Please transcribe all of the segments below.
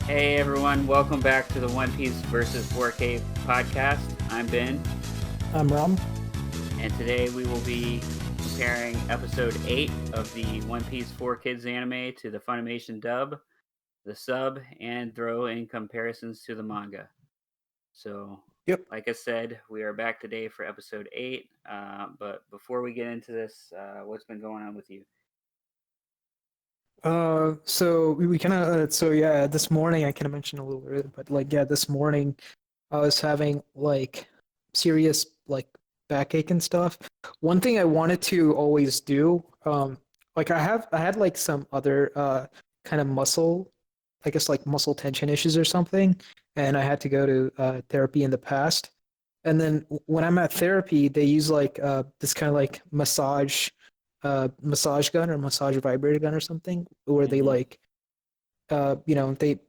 Hey everyone, welcome back to the One Piece versus 4K podcast. I'm Ben, I'm Ram. and today we will be comparing episode 8 of the One Piece 4 Kids anime to the Funimation dub, the sub, and throw in comparisons to the manga. So, Yep. like I said, we are back today for episode 8. But before we get into this, what's been going on with you? So we kind of this morning I kind of mentioned a little bit, but this morning I was having like serious like backache and stuff. One thing I wanted to always do, I had like some other kind of muscle, I guess like muscle tension issues or something, and I had to go to therapy in the past. And then when I'm at therapy, they use like this kind of like massage gun or massage vibrator gun or something, where they Mm-hmm. like they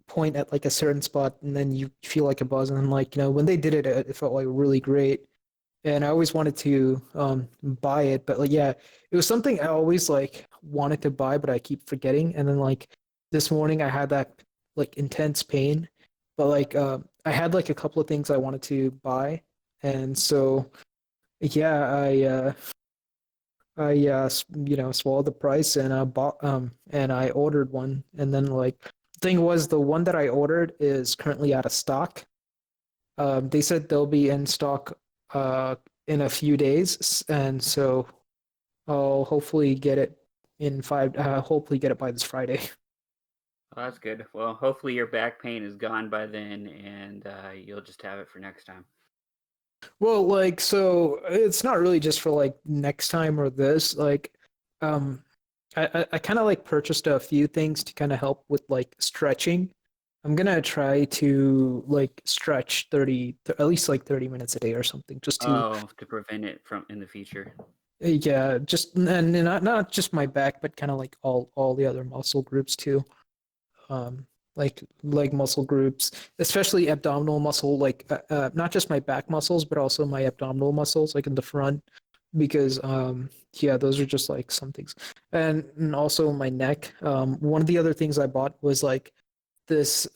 point at like a certain spot and then you feel like a buzz. And then when they did it, it felt like really great. And I always wanted to buy it, but it was something I always like wanted to buy, but I keep forgetting. And then like this morning I had that like intense pain, but I had like a couple of things I wanted to buy. And so yeah, I swallowed the price and bought and I ordered one. And then thing was, the one that I ordered is currently out of stock. They said they'll be in stock in a few days, and so I'll hopefully get it hopefully get it by this Friday. Well, that's good. Well, hopefully your back pain is gone by then, and you'll just have it for next time. Well, so it's not really just for like next time or this. Um, I kind of like purchased a few things to kind of help with like stretching. I'm gonna try to like stretch at least like 30 minutes a day or something, just to Oh, to prevent it from in the future. yeah, just and not just my back, but kind of like all the other muscle groups too. Um, like leg muscle groups, especially abdominal muscle, not just my back muscles, but also my abdominal muscles, like in the front, because yeah, those are just like some things, and also my neck. One of the other things I bought was like this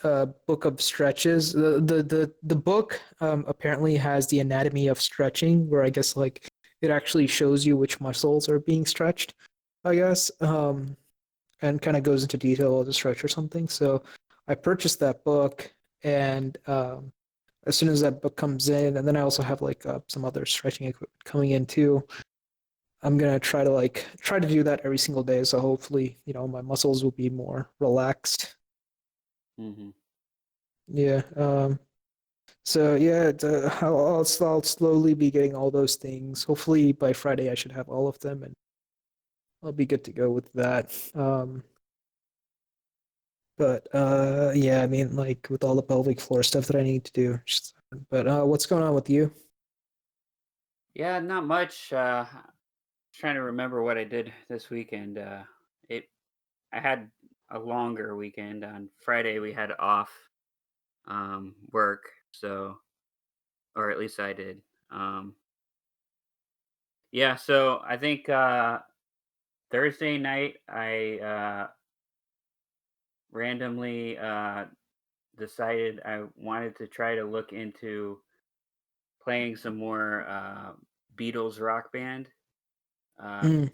book of stretches. The book apparently has the anatomy of stretching, where I guess like it actually shows you which muscles are being stretched, I guess, and kind of goes into detail of the stretch or something. So I purchased that book, and as soon as that book comes in, and then I also have some other stretching equipment coming in too. I'm gonna try to do that every single day. So hopefully, my muscles will be more relaxed. Hmm. Yeah. So yeah, I'll slowly be getting all those things. Hopefully by Friday I should have all of them, and I'll be good to go with that. But yeah, I mean like with all the pelvic floor stuff that I need to do. But what's going on with you? Yeah, not much. Trying to remember what I did this weekend. It I had a longer weekend. On Friday we had off work, so or at least I did. Um, yeah, so I think Thursday night I randomly decided I wanted to try to look into playing some more Beatles rock band. Uh, Mm,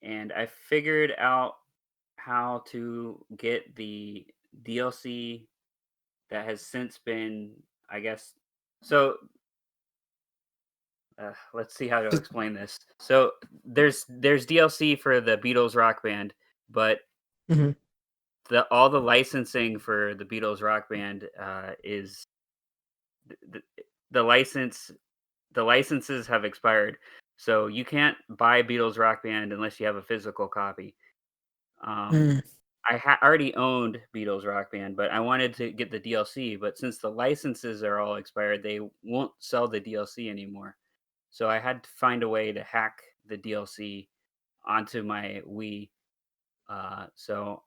and I figured out how to get the DLC that has since been, I guess. So let's see how to just, explain this. So there's DLC for the Beatles rock band, but mhm. the all the licensing for the Beatles rock band is the, the license the licenses have expired. So you can't buy Beatles rock band unless you have a physical copy. Um, Mm, I already owned Beatles Rock Band, but I wanted to get the DLC. But since the licenses are all expired, they won't sell the DLC anymore. So I had to find a way to hack the DLC onto my Wii. So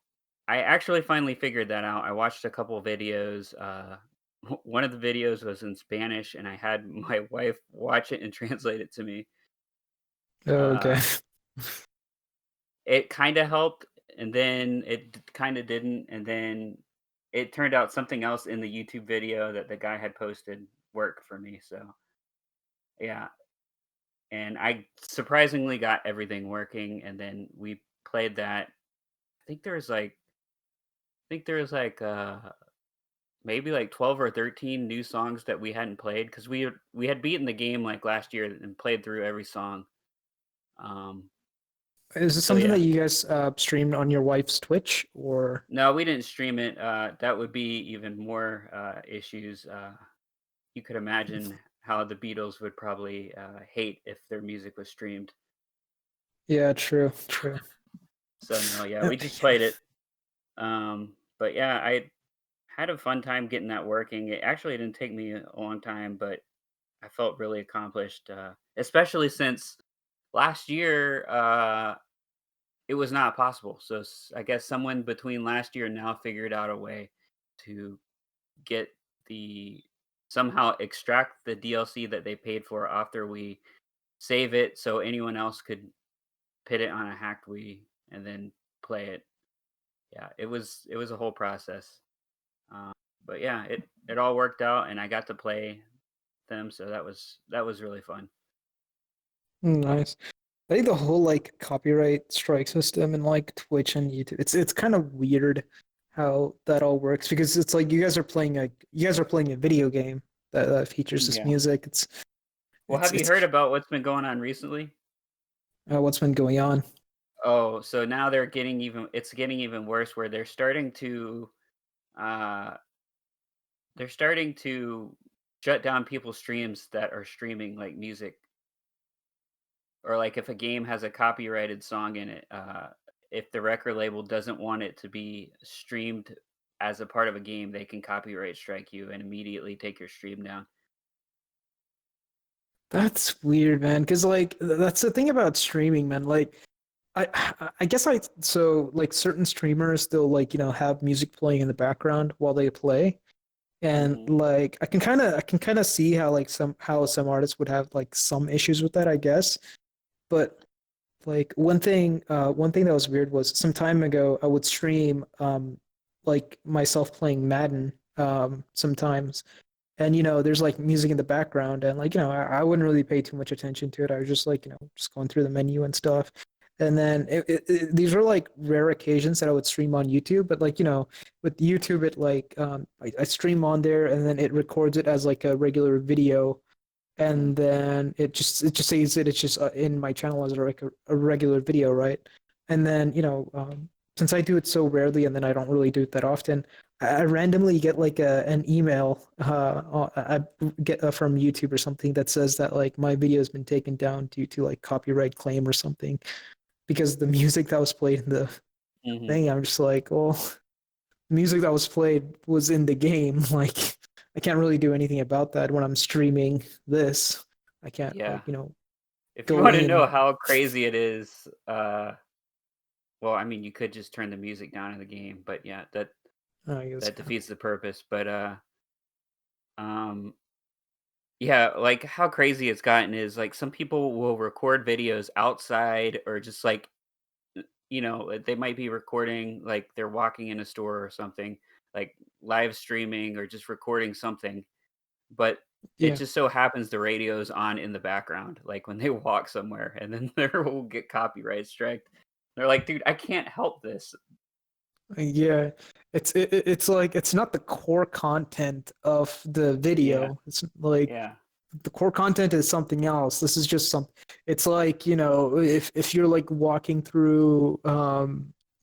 I actually finally figured that out. I watched a couple of videos. One of the videos was in Spanish, and I had my wife watch it and translate it to me. oh, okay. Uh, it kind of helped, and then it kind of didn't, and then it turned out something else in the YouTube video that the guy had posted worked for me. So yeah, and I surprisingly got everything working, and then we played that. I think there was like I think there was like maybe like 12 or 13 new songs that we hadn't played because we had beaten the game like last year and played through every song. Um, Is this so something yeah, that you guys streamed on your wife's Twitch or? no, we didn't stream it. That would be even more issues. You could imagine how the Beatles would probably hate if their music was streamed. Yeah, true, true. So no, yeah, we just played it. But yeah, I had a fun time getting that working. It actually didn't take me a long time, but I felt really accomplished, especially since last year it was not possible. So I guess someone between last year and now figured out a way to get the somehow extract the DLC that they paid for after we save it, so anyone else could put it on a hacked Wii and then play it. Yeah, it was a whole process. Um, but yeah, it all worked out, and I got to play them, so that was really fun. Nice. I think the whole like copyright strike system and like Twitch and YouTube, it's kind of weird how that all works because it's like you guys are playing a video game that features this Yeah. music. Well, have you It's heard about what's been going on recently? what's been going on. Oh, so now it's getting even worse where uh they're starting to shut down people's streams that are streaming like music, or like if a game has a copyrighted song in it, if the record label doesn't want it to be streamed as a part of a game, they can copyright strike you and immediately take your stream down. That's weird, man. Because like that's the thing about streaming, man. Like I guess so like certain streamers they'll like have music playing in the background while they play, and Mhm. like I can kind of see how like some artists would have like some issues with that, I guess. But like one thing that was weird was some time ago I would stream like myself playing Madden sometimes, and there's like music in the background, and like I wouldn't really pay too much attention to it. I was just like just going through the menu and stuff. And then these were like rare occasions that I would stream on YouTube, but like with YouTube it like I stream on there and then it records it as like a regular video, and Mhm. then it just says it's just in my channel as a regular video, right? And then since I do it so rarely and then I don't really do it that often, I randomly get like an email I get from YouTube or something that says that like my video has been taken down due to like copyright claim or something because the music that was played in the Mhm. thing. I'm just like, well, music that was played was in the game. Like, I can't really do anything about that when I'm streaming this. I can't Yeah. like If you go want to know in. how crazy it is, well, I mean, you could just turn the music down in the game, but yeah, I guess that yeah. defeats the purpose. But um, yeah, like how crazy it's gotten is like some people will record videos outside or just like they might be recording like they're walking in a store or something, like live streaming or just recording something, but it Yeah. just so happens the radio's on in the background, like when they walk somewhere, and then they will get copyright striked. They're like, dude, I can't help this. Yeah, it's like it's not the core content of the Yeah, video. It's like yeah. the core content is something else. This is just some. It's like if you're like walking through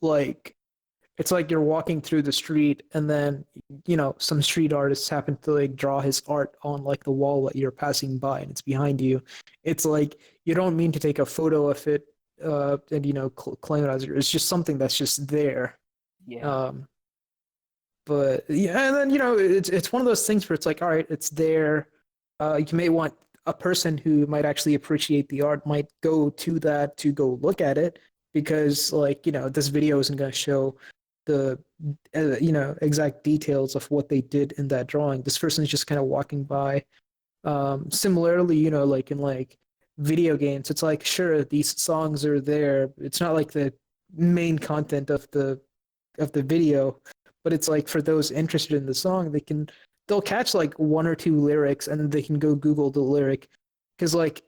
like it's like you're walking through the street and then some street artists happen to like draw his art on like the wall that you're passing by and it's behind you. It's like you don't mean to take a photo of it and claim it as yours. It's just something that's just there. Yeah. um but yeah, and then it's one of those things where it's like, all right, it's there. You may want a person who might actually appreciate the art might go to that to go look at it because like this video isn't going to show the exact details of what they did in that drawing. This person is just kind of walking by. Similarly, like in like video games, it's like sure these songs are there. It's not like the main content of the video, but it's like for those interested in the song, they'll catch like one or two lyrics and then they can go Google the lyric because like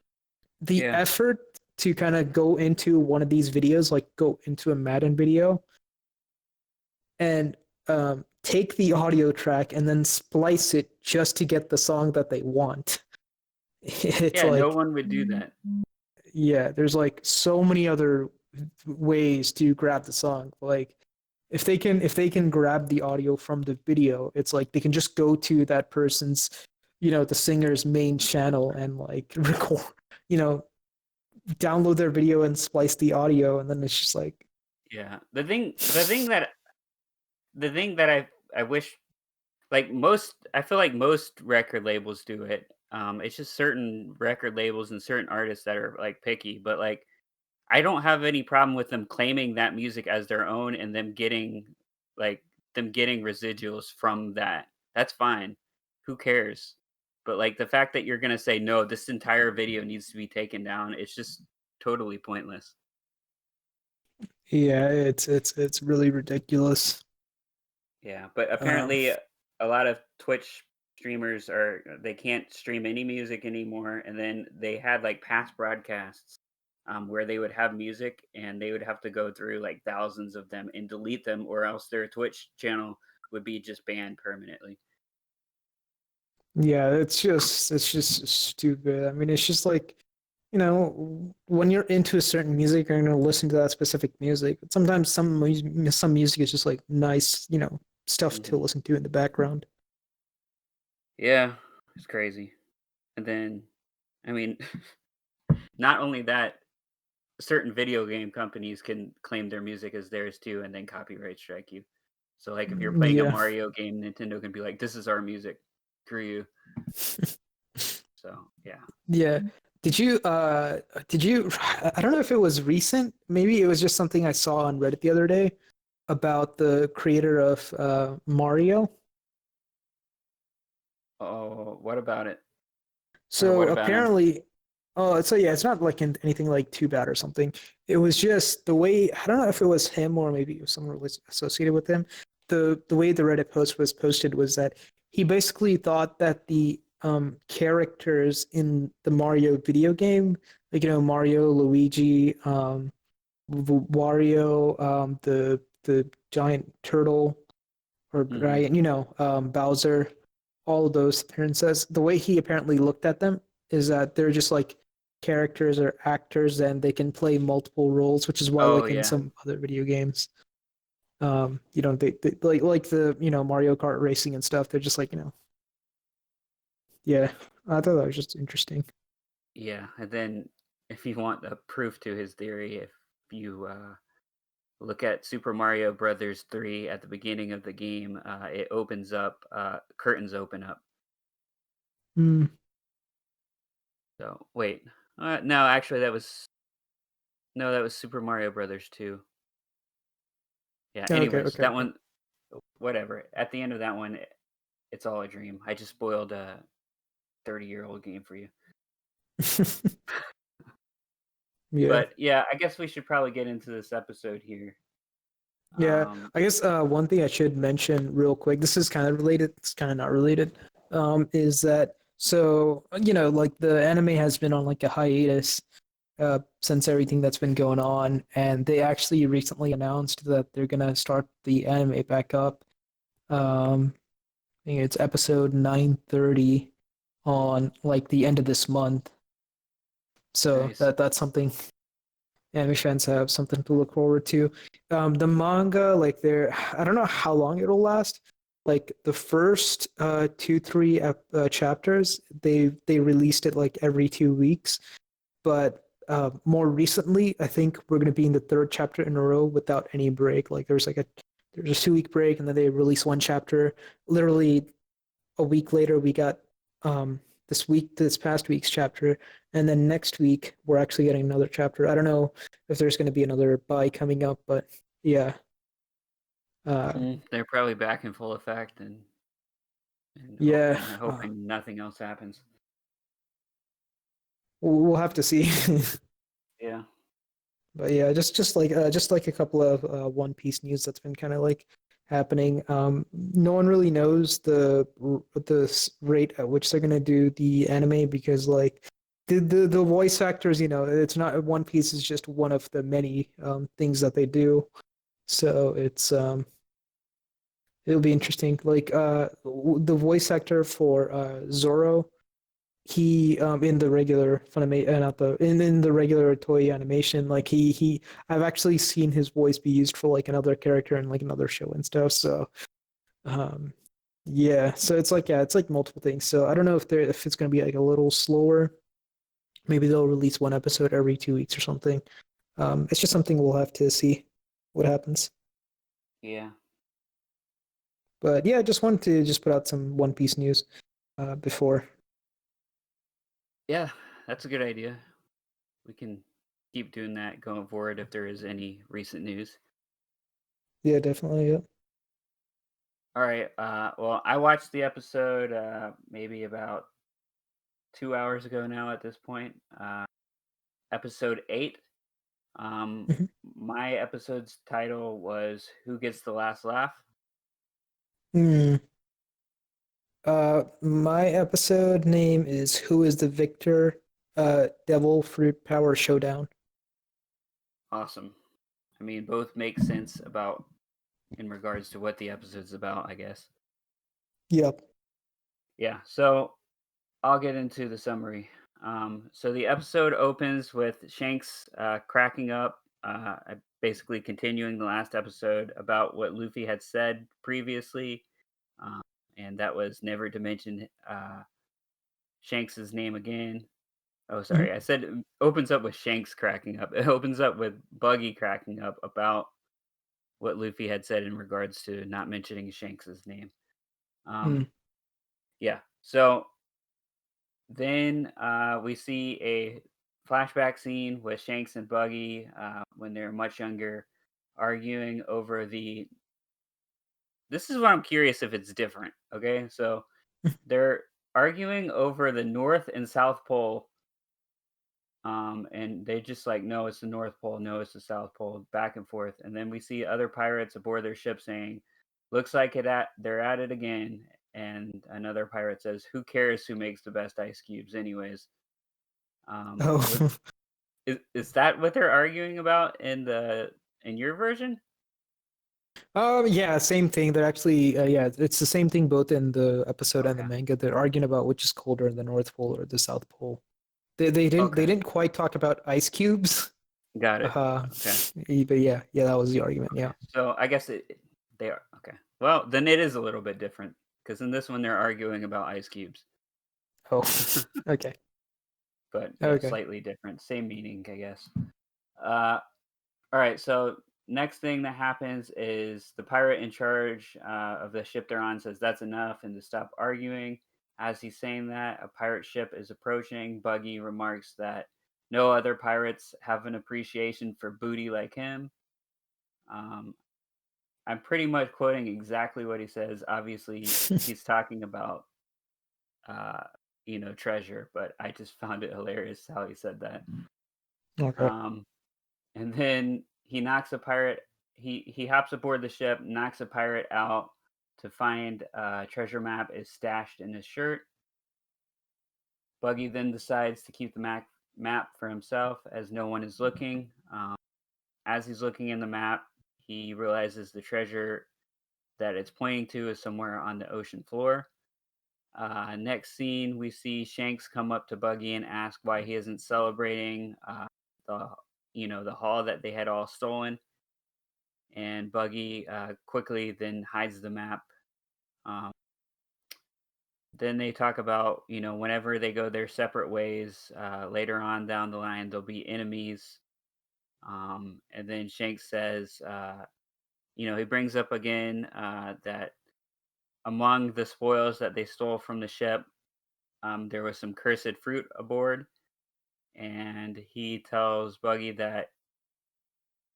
the Yeah. effort to kind of go into one of these videos, like go into a Madden video and take the audio track and then splice it just to get the song that they want. It's Yeah, no like, one would do that. yeah, there's like so many other ways to grab the song. Like if they can grab the audio from the video, it's like they can just go to that person's, the singer's main channel and like record, you know, download their video and splice the audio, and then it's just like, Yeah. The thing that I wish, like, I feel like most record labels do it. It's just certain record labels and certain artists that are like picky, but like I don't have any problem with them claiming that music as their own and like them getting residuals from that. That's fine. Who cares? But like the fact that you're gonna say no, this entire video needs to be taken down, it's just totally pointless. yeah, it's really ridiculous. Yeah, but Um, apparently a lot of Twitch streamers they can't stream any music anymore, and then they had like past broadcasts where they would have music and they would have to go through like thousands of them and delete them, or else their Twitch channel would be just banned permanently. yeah, it's just stupid. I mean, it's just like, when you're into a certain music, you're gonna listen to that specific music. But sometimes some music is just like nice, stuff to Hmm. listen to in the background. Yeah, it's crazy. And then, I mean, not only that, certain video game companies can claim their music as theirs too, and then copyright strike you. So, like, if you're playing a Yeah. Mario game, Nintendo can be like, "This is our music, screw you." So, yeah. Yeah. Did you I don't know if it was recent, maybe it was just something I saw on Reddit the other day about the creator of Mario. Oh, what about it? Or So what about him? apparently, oh, so yeah, it's not like anything like too bad or something. It was just the way, I don't know if it was him or maybe it was someone associated with him. The way the Reddit post was posted was that he basically thought that the characters in the Mario video game, like Mario, Luigi, Wario, the giant turtle, or Mhm. Brian, Bowser, all of those appearances. The way he apparently looked at them is that they're just like characters or actors, and they can play multiple roles, which is why, Oh, like in yeah. some other video games, they like the Mario Kart racing and stuff. They're just like yeah. I thought that was just interesting. Yeah, and then if you want a proof to his theory, if you, look at Super Mario Brothers 3 at the beginning of the game, it opens up, curtains open up. Mm, So, wait. No, actually, that was Super Mario Brothers 2. Yeah, okay, anyways, okay, that one, whatever. At the end of that one, it's all a dream. I just spoiled a 30-year-old game for you. okay. Yeah. But yeah, I guess we should probably get into this episode here. Yeah, Um, I guess one thing I should mention real quick, this is kind of related, it's kind of not related, is that so like the anime has been on like a hiatus since everything that's been going on, and they actually recently announced that they're gonna start the anime back up. I think it's episode 930 on like the end of this month. So nice. that's something anime fans have something to look forward to. The manga, like I don't know how long it'll last. Like the first 2, 3 chapters, they released it like every 2 weeks. But more recently, I think we're gonna be in the third chapter in a row without any break. Like there's a 2 week break, and then they release one chapter. Literally a week later, we got this past week's chapter, and then next week we're actually getting another chapter. I don't know if there's going to be another buy coming up, but yeah, uh, They're probably back in full effect and yeah, hoping nothing else happens. we'll have to see. Yeah. But yeah, just like a couple of One Piece news that's been kind of like happening. No one really knows the rate at which they're gonna do the anime because like the voice actors, it's not One Piece is just one of the many things that they do. So it'll be interesting. Like the voice actor for Zoro, he in the regular Funimation, not the in the regular toy animation, like he I've actually seen his voice be used for like another character in like another show and stuff. So um yeah, so it's like, yeah, it's like multiple things. So I don't know if it's gonna be like a little slower. Maybe they'll release one episode every 2 weeks or something. It's just something we'll have to see what happens. Yeah. But yeah, I just wanted to just put out some One Piece news before. Yeah, that's a good idea. We can keep doing that going forward if there is any recent news. Yeah, definitely. Yeah. All right. Well, I watched the episode maybe about 2 hours ago now at this point. Episode 8. Um, Mhm. my episode's title was "Who Gets the Last Laugh?" Hmm. My episode name is Who is the Victor? Devil Fruit Power Showdown. Awesome. I mean, both make sense about in regards to what the episode's about, I guess. Yep. Yeah. So I'll get into the summary. So the episode opens with Shanks cracking up, basically continuing the last episode about what Luffy had said previously, um, and that was never to mention Shanks's name again. Oh, Mhm. sorry, I said it opens up with Shanks cracking up. It opens up with Buggy cracking up about what Luffy had said in regards to not mentioning Shanks's name. Mm. Um, yeah, so then we see a flashback scene with Shanks and Buggy when they're much younger, arguing over the. This is what I'm curious if it's different. Okay, so they're arguing over the North and South Pole, and they just like, no, it's the North Pole, no, it's the South Pole, back and forth. And then we see other pirates aboard their ship saying, "Looks like they're at it again." And another pirate says, "Who cares who makes the best ice cubes, anyways?" Would Oh. is that what they're arguing about in your version? Yeah, same thing. They're actually, yeah, it's the same thing both in the episode and the Okay. manga. They're arguing about which is colder, the North Pole or the South Pole. They Okay. didn't quite talk about ice cubes. Got it. Uh, Okay. but yeah, that was the argument. Okay. Yeah. So I guess they are okay. Well, then it is a little bit different because in this one they're arguing about ice cubes. Oh, okay, But yeah, okay. slightly different. Same meaning, I guess. Uh, all right. So next thing that happens is the pirate in charge of the ship they're on says that's enough and to stop arguing. As he's saying that, a pirate ship is approaching. Buggy remarks that no other pirates have an appreciation for booty like him. Um, I'm pretty much quoting exactly what he says. Obviously, he's talking about uh, treasure, but I just found it hilarious how he said that. Okay. Um, and then he knocks a pirate. He hops aboard the ship, knocks a pirate out to find a treasure map is stashed in his shirt. Buggy then decides to keep the map for himself as no one is looking. As he's looking in the map, he realizes the treasure that it's pointing to is somewhere on the ocean floor. Next scene, we see Shanks come up to Buggy and ask why he isn't celebrating the the haul that they had all stolen. And Buggy quickly then hides the map. Um, then they talk about whenever they go their separate ways later on down the line, they'll be enemies. And then Shanks says, he brings up again that among the spoils that they stole from the ship, there was some cursed fruit aboard. And he tells Buggy that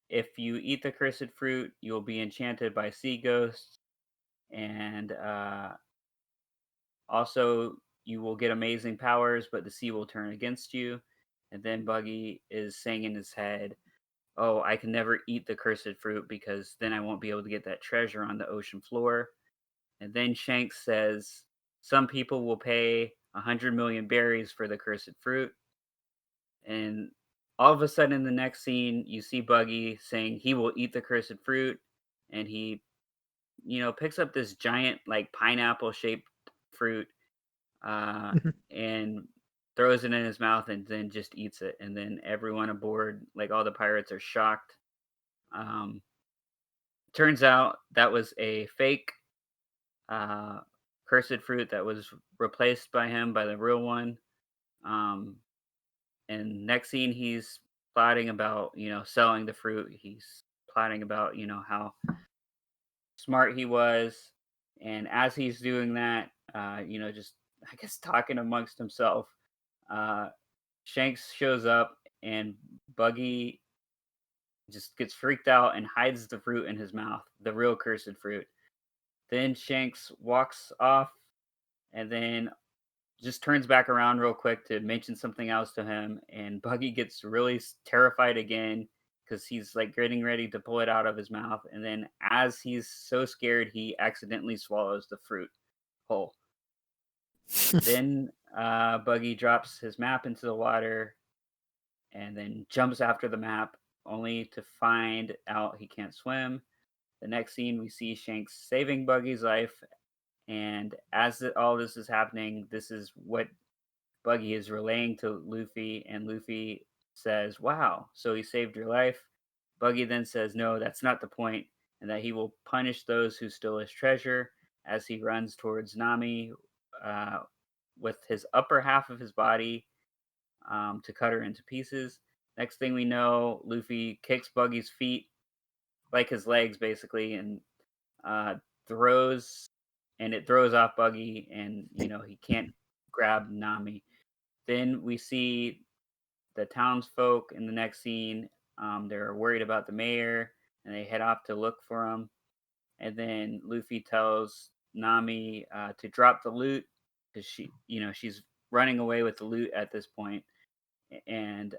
if you eat the cursed fruit, you'll be enchanted by sea ghosts, and also you will get amazing powers, but the sea will turn against you. And then Buggy is saying in his head, "Oh, I can never eat the cursed fruit because then I won't be able to get that treasure on the ocean floor." And then Shanks says, "Some people will pay 100 million berries for the cursed fruit." And all of a sudden, in the next scene, you see Buggy saying he will eat the cursed fruit, and he, picks up this giant, like pineapple shaped fruit, uh, Mhm. and throws it in his mouth, and then just eats it. And then everyone aboard, like all the pirates, are shocked. Um, Turns out that was a fake uh, cursed fruit that was replaced by him by the real one. Um, and next scene, he's plotting about selling the fruit. He's plotting about how smart he was, and as he's doing that, just I guess talking amongst himself, uh, Shanks shows up, and Buggy just gets freaked out and hides the fruit in his mouth, the real cursed fruit. Then Shanks walks off, and then just turns back around real quick to mention something else to him, and Buggy gets really terrified again because he's like getting ready to pull it out of his mouth, and then as he's so scared, he accidentally swallows the fruit whole. Then Buggy drops his map into the water and then jumps after the map, only to find out he can't swim. The next scene, we see Shanks saving Buggy's life, and as all this is happening, this is what Buggy is relaying to Luffy, and Luffy says, "Wow, so he saved your life." Buggy then says, "No, that's not the point," and that he will punish those who steal his treasure as he runs towards Nami uh, with his upper half of his body to cut her into pieces. Next thing we know, Luffy kicks Buggy's feet, like his legs basically, and uh, throws, and it throws off Buggy, and he can't grab Nami. Then we see the townsfolk in the next scene. They're worried about the mayor, and they head off to look for him. And then Luffy tells Nami to drop the loot because she's running away with the loot at this point. And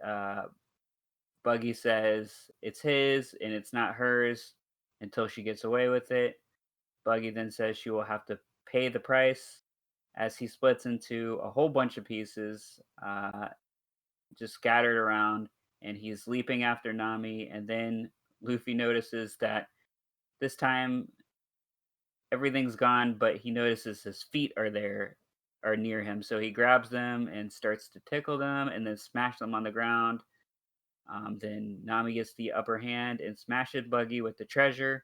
Buggy says it's his and it's not hers until she gets away with it. Buggy then says she will have to pay the price as he splits into a whole bunch of pieces. Just scattered around, and he's leaping after Nami. And then Luffy notices that this time everything's gone, but he notices his feet are near him. So he grabs them and starts to tickle them, and then smash them on the ground. Then Nami gets the upper hand and smashes Buggy with the treasure.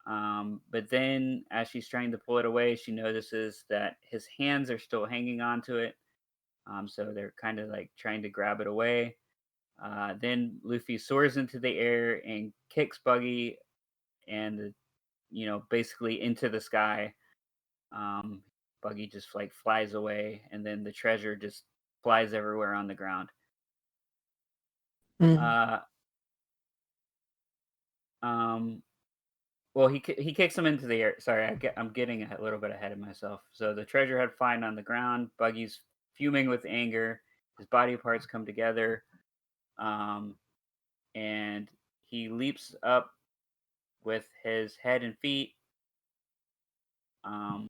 But then, as she's trying to pull it away, she notices that his hands are still hanging onto it. So they're kind of like trying to grab it away. Then Luffy soars into the air and kicks Buggy and basically into the sky. Um, Buggy just like flies away, and then the treasure just flies everywhere on the ground. Mm. Uh, um, well, he kicks him into the air. Sorry, I'm getting a little bit ahead of myself. So the treasure had flying on the ground. Buggy's fuming with anger. His body parts come together, um, and he leaps up with his head and feet, um,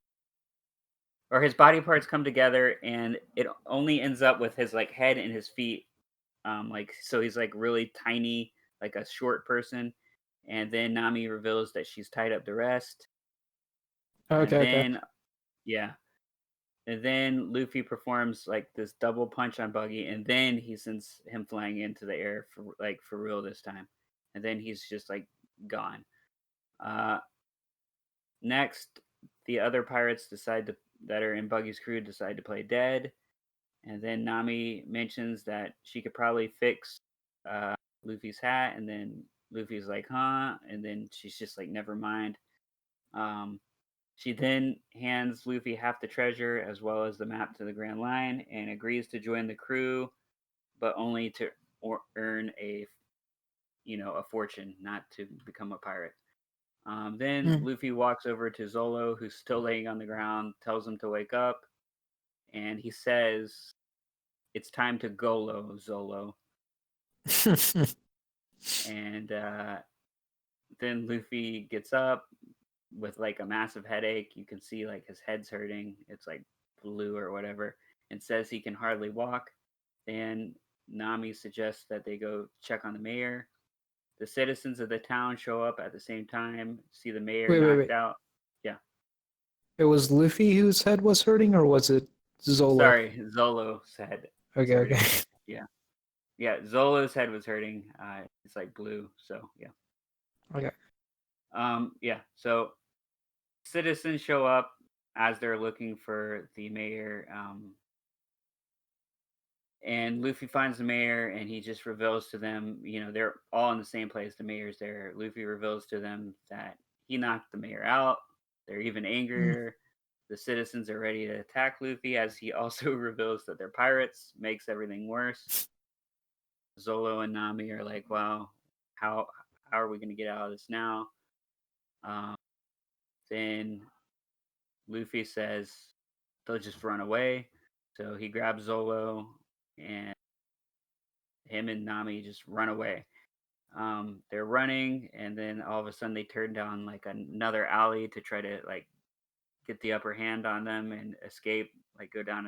or his body parts come together, and it only ends up with his like head and his feet. Like so he's like really tiny, like a short person. And then Nami reveals that she's tied up to rest. And Okay, okay. then yeah. And then Luffy performs like this double punch on Buggy, and then he sends him flying into the air for real this time. And then he's just like gone. Uh Next, the other pirates that are in Buggy's crew decide to play dead, and then Nami mentions that she could probably fix uh, Luffy's hat, and then Luffy's like, "Huh?" And then she's just like, "Never mind." Um, she then hands Luffy half the treasure as well as the map to the Grand Line, and agrees to join the crew, but only to earn a fortune, not to become a pirate. Then Mm. Luffy walks over to Zolo, who's still laying on the ground, tells him to wake up, and he says, "It's time to Golo, Zolo." And then Luffy gets up with like a massive headache. You can see like his head's hurting. It's like blue or whatever, and says he can hardly walk. Then Nami suggests that they go check on the mayor. The citizens of the town show up at the same time, see the mayor knocked Wait. out. Yeah, It was Luffy whose head was hurting, or was it Zolo? sorry, Zolo's head is Okay. hurting. Yeah, yeah, Zolo's head was hurting. It's like blue, so yeah. Okay. Yeah. So citizens show up as they're looking for the mayor. And Luffy finds the mayor and he just reveals to them, they're all in the same place. The mayor's there. Luffy reveals to them that he knocked the mayor out. They're even Mm. angrier. The citizens are ready to attack Luffy as he also reveals that they're pirates, makes everything worse. Zolo and Nami are like, wow, how how are we going to get out of this now? Um, then Luffy says they'll just run away. So he grabs Zolo and him and Nami just run away. They're running, and then all of a sudden they turn down like another alley to try to like get the upper hand on them and escape, like go down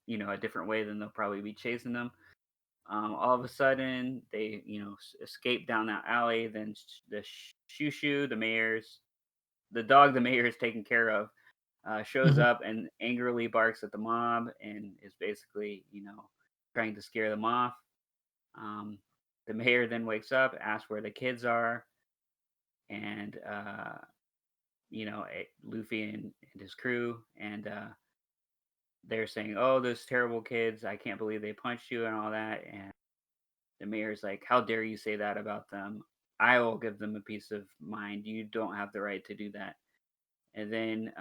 a different way than they'll probably be chasing them. All of a sudden they escape down that alley. Then the Shushu, the dog the mayor is taking care of, shows Mhm. up and angrily barks at the mob and is basically trying to scare them off. Um, the mayor then wakes up, asks where the kids are, and Luffy and his crew, and they're saying, "Oh, those terrible kids! I can't believe they punched you and all that." And the mayor's like, "How dare you say that about them? I will give them a peace of mind. You don't have the right to do that." And then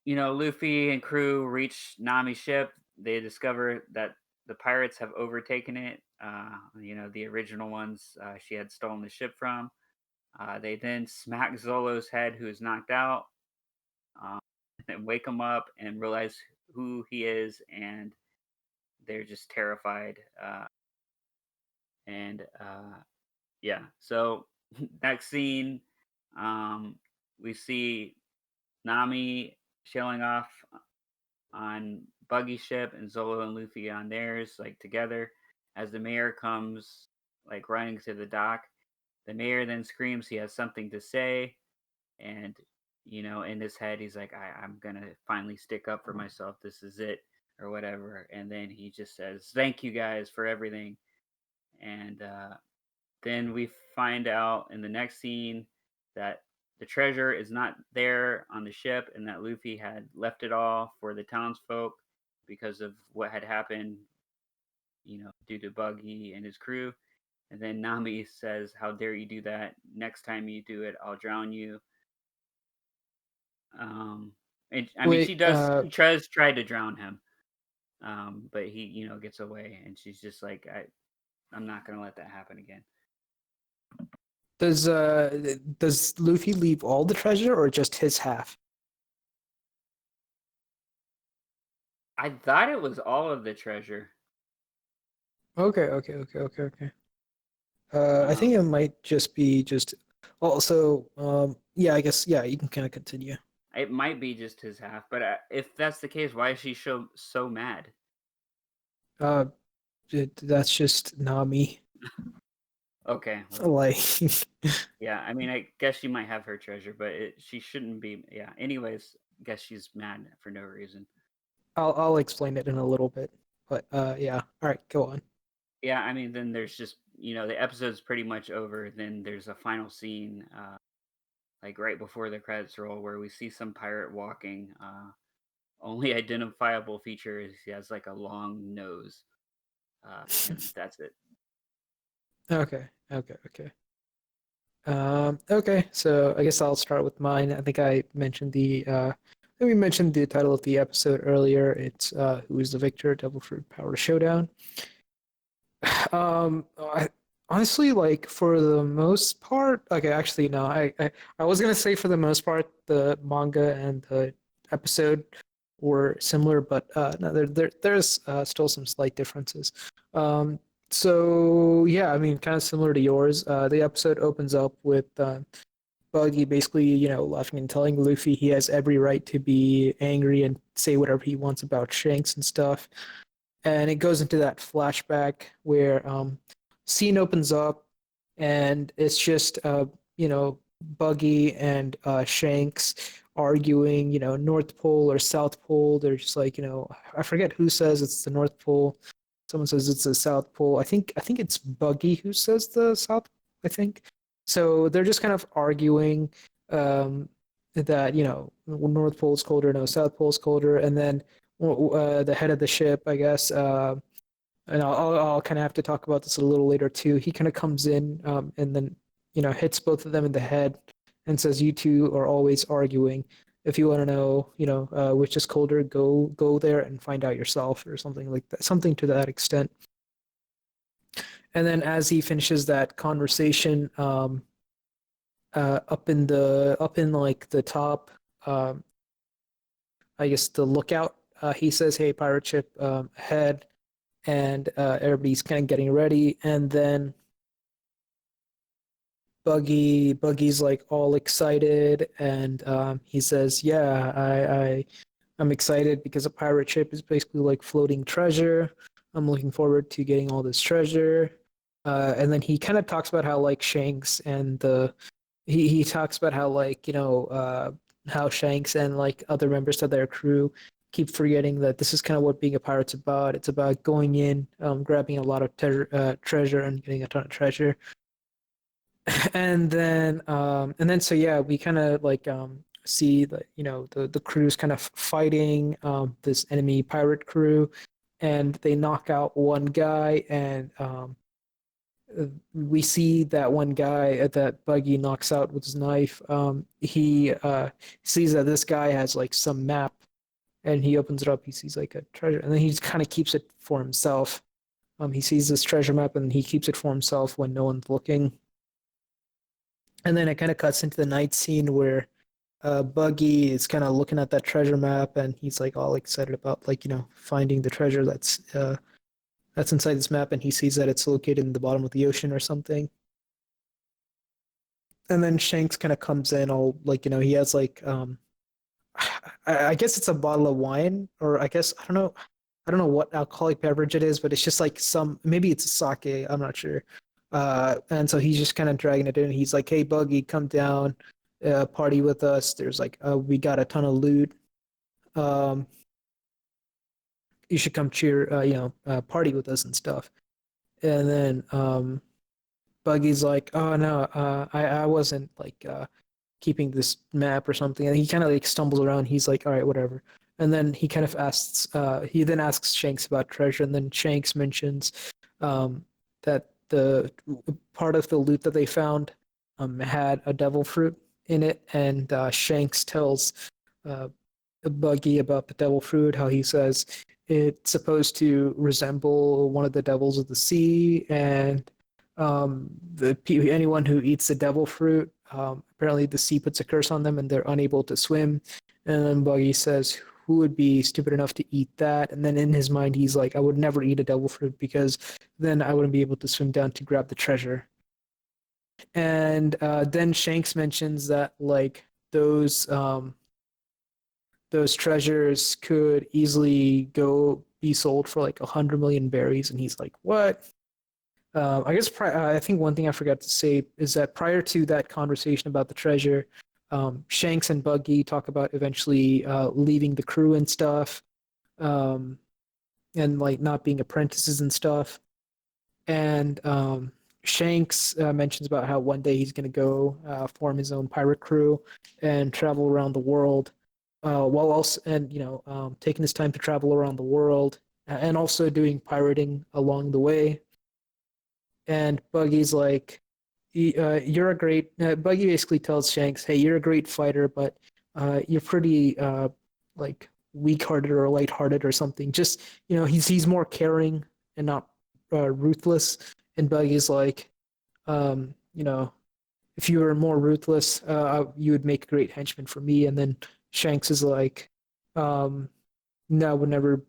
Luffy and crew reach Nami's ship. They discover that the pirates have overtaken it. The original ones she had stolen the ship from. They then smack Zolo's head, who is knocked out, um, and wake him up and realize who he is, and they're just terrified. And Yeah, so next scene, um, we see Nami sailing off on Buggy ship and Zolo and Luffy on theirs, like together. As the mayor comes, like running to the dock, the mayor then screams he has something to say, and in his head he's like, I'm gonna finally stick up for myself. This is it, or whatever. And then he just says, "Thank you guys for everything." And then we find out in the next scene that the treasure is not there on the ship and that Luffy had left it all for the townsfolk because of what had happened, due to Buggy and his crew. And then Nami says, "How dare you do that? Next time you do it, I'll drown you." And I mean, Wait. she tries try to drown him, but he, gets away, and she's just like, I'm not gonna let that happen again. Does Luffy leave all the treasure or just his half? I thought it was all of the treasure. Okay. I think Um, it might just be just also yeah, I guess yeah, you can kind of continue. it might be just his half, but if that's the case, why is she so mad? Uh that's just Nami. Okay, well, Like yeah. I mean, I guess she might have her treasure, but she shouldn't be. Yeah. Anyways, guess she's mad for no reason. I'll explain it in a little bit. But yeah. All right, go on. Yeah. I mean, then there's just the episode's pretty much over. Then there's a final scene, like right before the credits roll, where we see some pirate walking. Only identifiable feature is he has like a long nose, and that's it. Okay. Okay, so I guess I'll start with mine. I think I mentioned we mentioned the title of the episode earlier. It's Who is the Victor? Devil Fruit Power Showdown. I honestly like for the most part. Okay, actually no. I was gonna say for the most part the manga and the episode were similar, but no, there's still some slight differences. Um, So yeah, I mean, kind of similar to yours. The episode opens up with Buggy basically, laughing and telling Luffy he has every right to be angry and say whatever he wants about Shanks and stuff. And it goes into that flashback where scene opens up and it's just you know Buggy and Shanks arguing, North Pole or South Pole. They're just like, I forget who says it's the North Pole. Someone says it's the South Pole. I think it's Buggy who says the South, I think. So they're just kind of arguing um that, North Pole's colder, no, South Pole's colder, and then the head of the ship, I guess, and I'll kind of have to talk about this a little later too. He kind of comes in and then hits both of them in the head and says, "You two are always arguing. If you want to know, which is colder, go there and find out yourself," or something like that, something to that extent. And then as he finishes that conversation, up in like the top, um, I guess the lookout, he says, "Hey, pirate ship ahead." And everybody's kind of getting ready, and then Buggy's like all excited, and he says, "Yeah, I'm excited because a pirate ship is basically like floating treasure. I'm looking forward to getting all this treasure." And then he kind of talks about how like Shanks and the he talks about how like how Shanks and like other members of their crew keep forgetting that this is kind of what being a pirate's about. It's about going in, grabbing a lot of treasure and getting a ton of treasure. And then so yeah, we kind of like see the the crews kind of fighting this enemy pirate crew, and they knock out one guy, and we see that one guy that Buggy knocks out with his knife. He sees that this guy has like some map, and he opens it up. He sees like a treasure, and then he just kind of keeps it for himself. He sees this treasure map, and he keeps it for himself when no one's looking. And then it kind of cuts into the night scene where Buggy is kind of looking at that treasure map, and he's like all excited about like finding the treasure that's inside this map, and he sees that it's located in the bottom of the ocean or something. And then Shanks kind of comes in all like he has like I guess it's a bottle of wine, or I guess I don't know what alcoholic beverage it is, but it's just like some, maybe it's a sake, I'm not sure. And so he's just kind of dragging it in. He's like, "Hey, Buggy, come down, party with us. There's like we got a ton of loot. Um, you should come cheer, party with us and stuff." And then Buggy's like, "Oh no, I wasn't like keeping this map or something." And he kind of like stumbles around. He's like, "All right, whatever." And then he kind of asks, he then asks Shanks about treasure, and then Shanks mentions that the part of the loot that they found had a devil fruit in it, and Shanks tells uh, Buggy about the devil fruit, how he says it's supposed to resemble one of the devils of the sea, and anyone who eats the devil fruit, apparently the sea puts a curse on them and they're unable to swim. And then Buggy says, "Who would be stupid enough to eat that?" And then in his mind, he's like, "I would never eat a devil fruit because then I wouldn't be able to swim down to grab the treasure." And then Shanks mentions that like those treasures could easily go be sold for like 100 million berries, and he's like, "What?" I guess I think one thing I forgot to say is that prior to that conversation about the treasure, Shanks and Buggy talk about eventually leaving the crew and stuff, um, and like not being apprentices and stuff. And Shanks mentions about how one day he's going to go form his own pirate crew and travel around the world, while also and taking his time to travel around the world and also doing pirating along the way. And Buggy's like, "You're a great." Buggy basically tells Shanks, "Hey, you're a great fighter, but you're pretty like weak-hearted or light-hearted or something. Just he's more caring and not ruthless." And Buggy's like, "If you were more ruthless, you would make a great henchman for me." And then Shanks is like, "No, I would never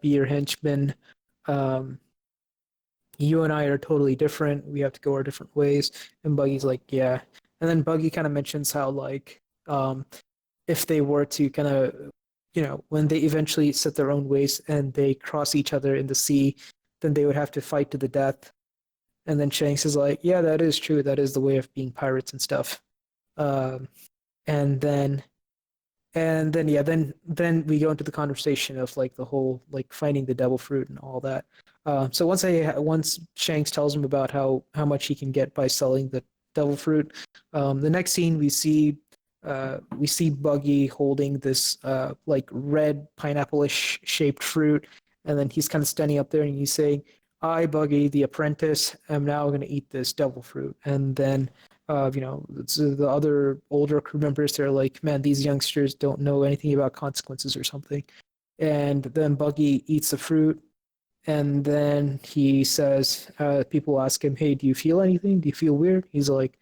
be your henchman." Um, you and I are totally different. We have to go our different ways. And Buggy's like, yeah. And then Buggy kind of mentions how like if they were to kind of when they eventually set their own ways and they cross each other in the sea, then they would have to fight to the death. And then Shanks is like, yeah, that is true. That is the way of being pirates and stuff. Um, and then yeah, then we go into the conversation of like the whole like finding the devil fruit and all that. So once Shanks tells him about how much he can get by selling the devil fruit, the next scene we see Buggy holding this like red pineapple-ish shaped fruit, and then he's kind of standing up there and he's saying, "I, Buggy, the apprentice, am now going to eat this devil fruit." And then so the other older crew members, they're like, man, these youngsters don't know anything about consequences or something. And then Buggy eats the fruit, and then he says, people ask him, hey, do you feel anything? Do you feel weird? He's like,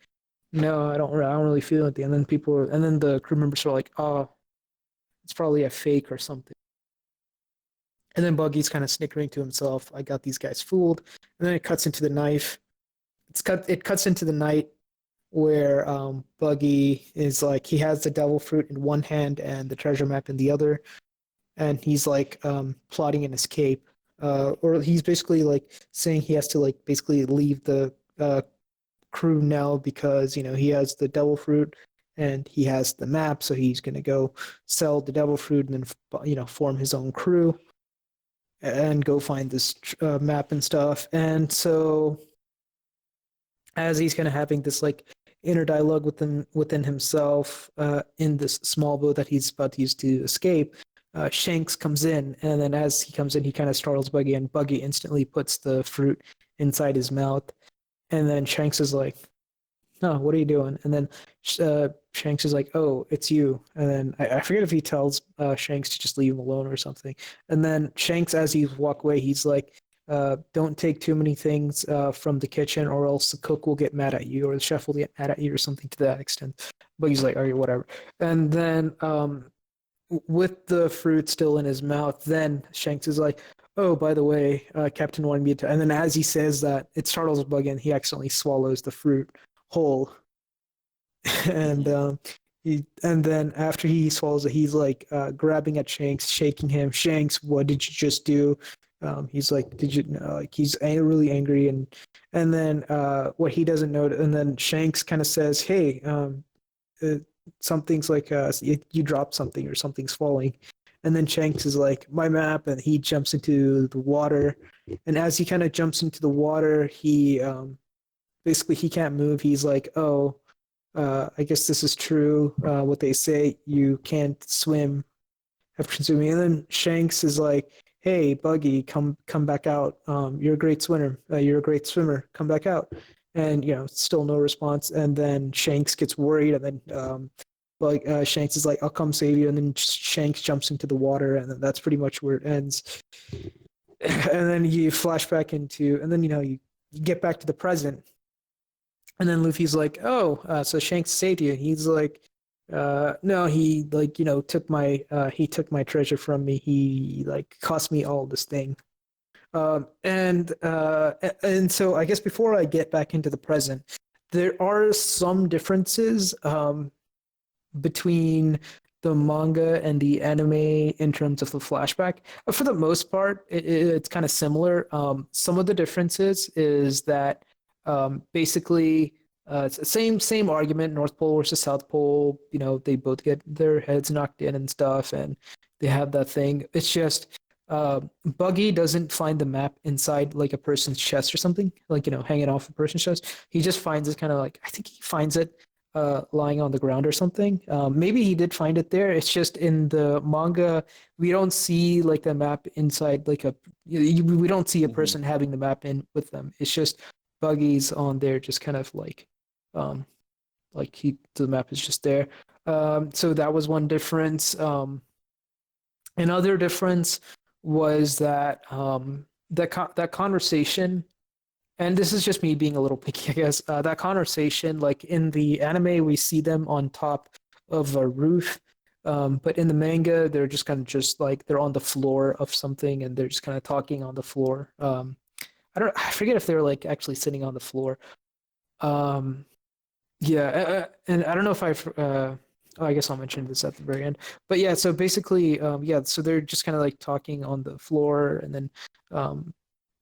no, I don't really feel anything. And then the crew members are like, oh, it's probably a fake or something. And then Buggy's kind of snickering to himself, I got these guys fooled. And then it cuts into the knife. It cuts into the night where Buggy is like he has the devil fruit in one hand and the treasure map in the other, and he's like plotting an escape, or he's basically like saying he has to like basically leave the crew now because he has the devil fruit and he has the map, so he's gonna go sell the devil fruit and then form his own crew and go find this map and stuff. And so as he's kind of having this like inner dialogue within himself in this small boat that he's about to use to escape, Shanks comes in, and then as he comes in, he kind of startles Buggy, and Buggy instantly puts the fruit inside his mouth, and then Shanks is like, "Oh, what are you doing?" And then Shanks is like, "Oh, it's you." And then I forget if he tells Shanks to just leave him alone or something. And then Shanks, as he walk away, he's like, "Don't take too many things from the kitchen, or else the cook will get mad at you, or the chef will get mad at you, or something to that extent." But he's like, "Okay, whatever." And then with the fruit still in his mouth, then Shanks is like, "Oh, by the way, Captain wanted me to." And then as he says that, it startles Buggy, and he accidentally swallows the fruit whole. And and then after he swallows it, he's like grabbing at Shanks, shaking him. Shanks, what did you just do? He's like, did you like he's really angry, and then what he doesn't know, and then Shanks kind of says, hey, uh, something's like you dropped something or something's falling. And then Shanks is like, my map, and he jumps into the water. And as he kind of jumps into the water, he basically he can't move. He's like, oh, I guess this is true. What they say, you can't swim after consuming. And then Shanks is like, "Hey, Buggy, come back out. You're a great swimmer. You're a great swimmer. Come back out." And still no response. And then Shanks gets worried, and then Shanks is like, "I'll come save you." And then Shanks jumps into the water, and then that's pretty much where it ends. And then you flash back into, and then you get back to the present, and then Luffy's like, "Oh, so Shanks saved you." And he's like, "No, he like he took my treasure from me. He like cost me all this thing." And so I guess before I get back into the present, there are some differences between the manga and the anime in terms of the flashback. For the most part, it's kind of similar. Some of the differences is that basically it's the same argument: North Pole versus South Pole. They both get their heads knocked in and stuff, and they have that thing. It's just Buggy doesn't find the map inside like a person's chest or something, like hanging off a person's chest. He just finds it kind of like, I think he finds it lying on the ground or something. Maybe he did find it there. It's just in the manga we don't see like the map inside like we don't see a Mm-hmm. person having the map in with them. It's just Buggy's on there, just kind of um the map is just there. So that was one difference. Another difference was that that conversation, and this is just me being a little picky, I guess. That conversation, like in the anime, we see them on top of a roof, but in the manga, they're just kind of just like they're on the floor of something, and they're just kind of talking on the floor. I forget if they were like actually sitting on the floor. Um, yeah, and I don't know if oh, I guess I'll mention this at the very end. But yeah, so basically, yeah, so they're just kind of like talking on the floor, and then um,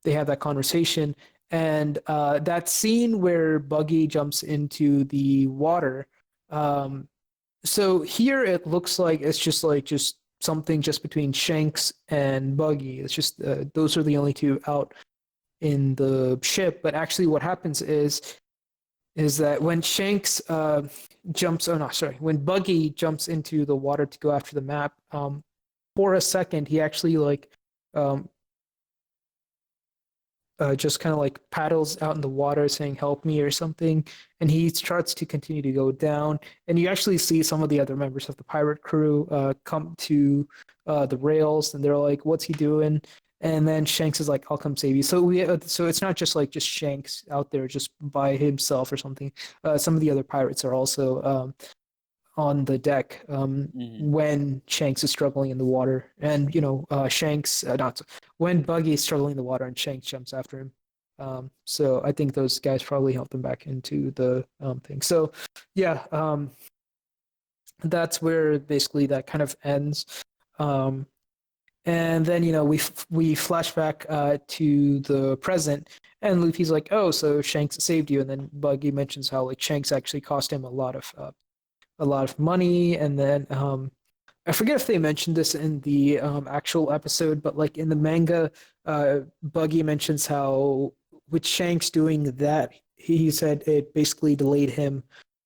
they have that conversation, and that scene where Buggy jumps into the water. Um, so here it looks like it's just something just between Shanks and Buggy. It's just those are the only two out in the ship. But actually, what happens is that when Shanks jumps, oh no, sorry, when Buggy jumps into the water to go after the map, for a second he actually like um, just kind of like paddles out in the water saying help me or something, and he starts to continue to go down, and you actually see some of the other members of the pirate crew come to the rails, and they're like, what's he doing? And then Shanks is like, I'll come save you. So it's not just like just Shanks out there just by himself or something. Some of the other pirates are also on the deck Hmm. when Shanks is struggling in the water, and Shanks not when Buggy is struggling in the water and Shanks jumps after him. So I think those guys probably helped him back into the thing. So yeah, that's where basically that kind of ends. Um, and then we flash back to the present, and Luffy's like, "Oh, so Shanks saved you," and then Buggy mentions how like Shanks actually cost him a lot of money, and then I forget if they mentioned this in the actual episode, but like in the manga, Buggy mentions how with Shanks doing that, he said it basically delayed him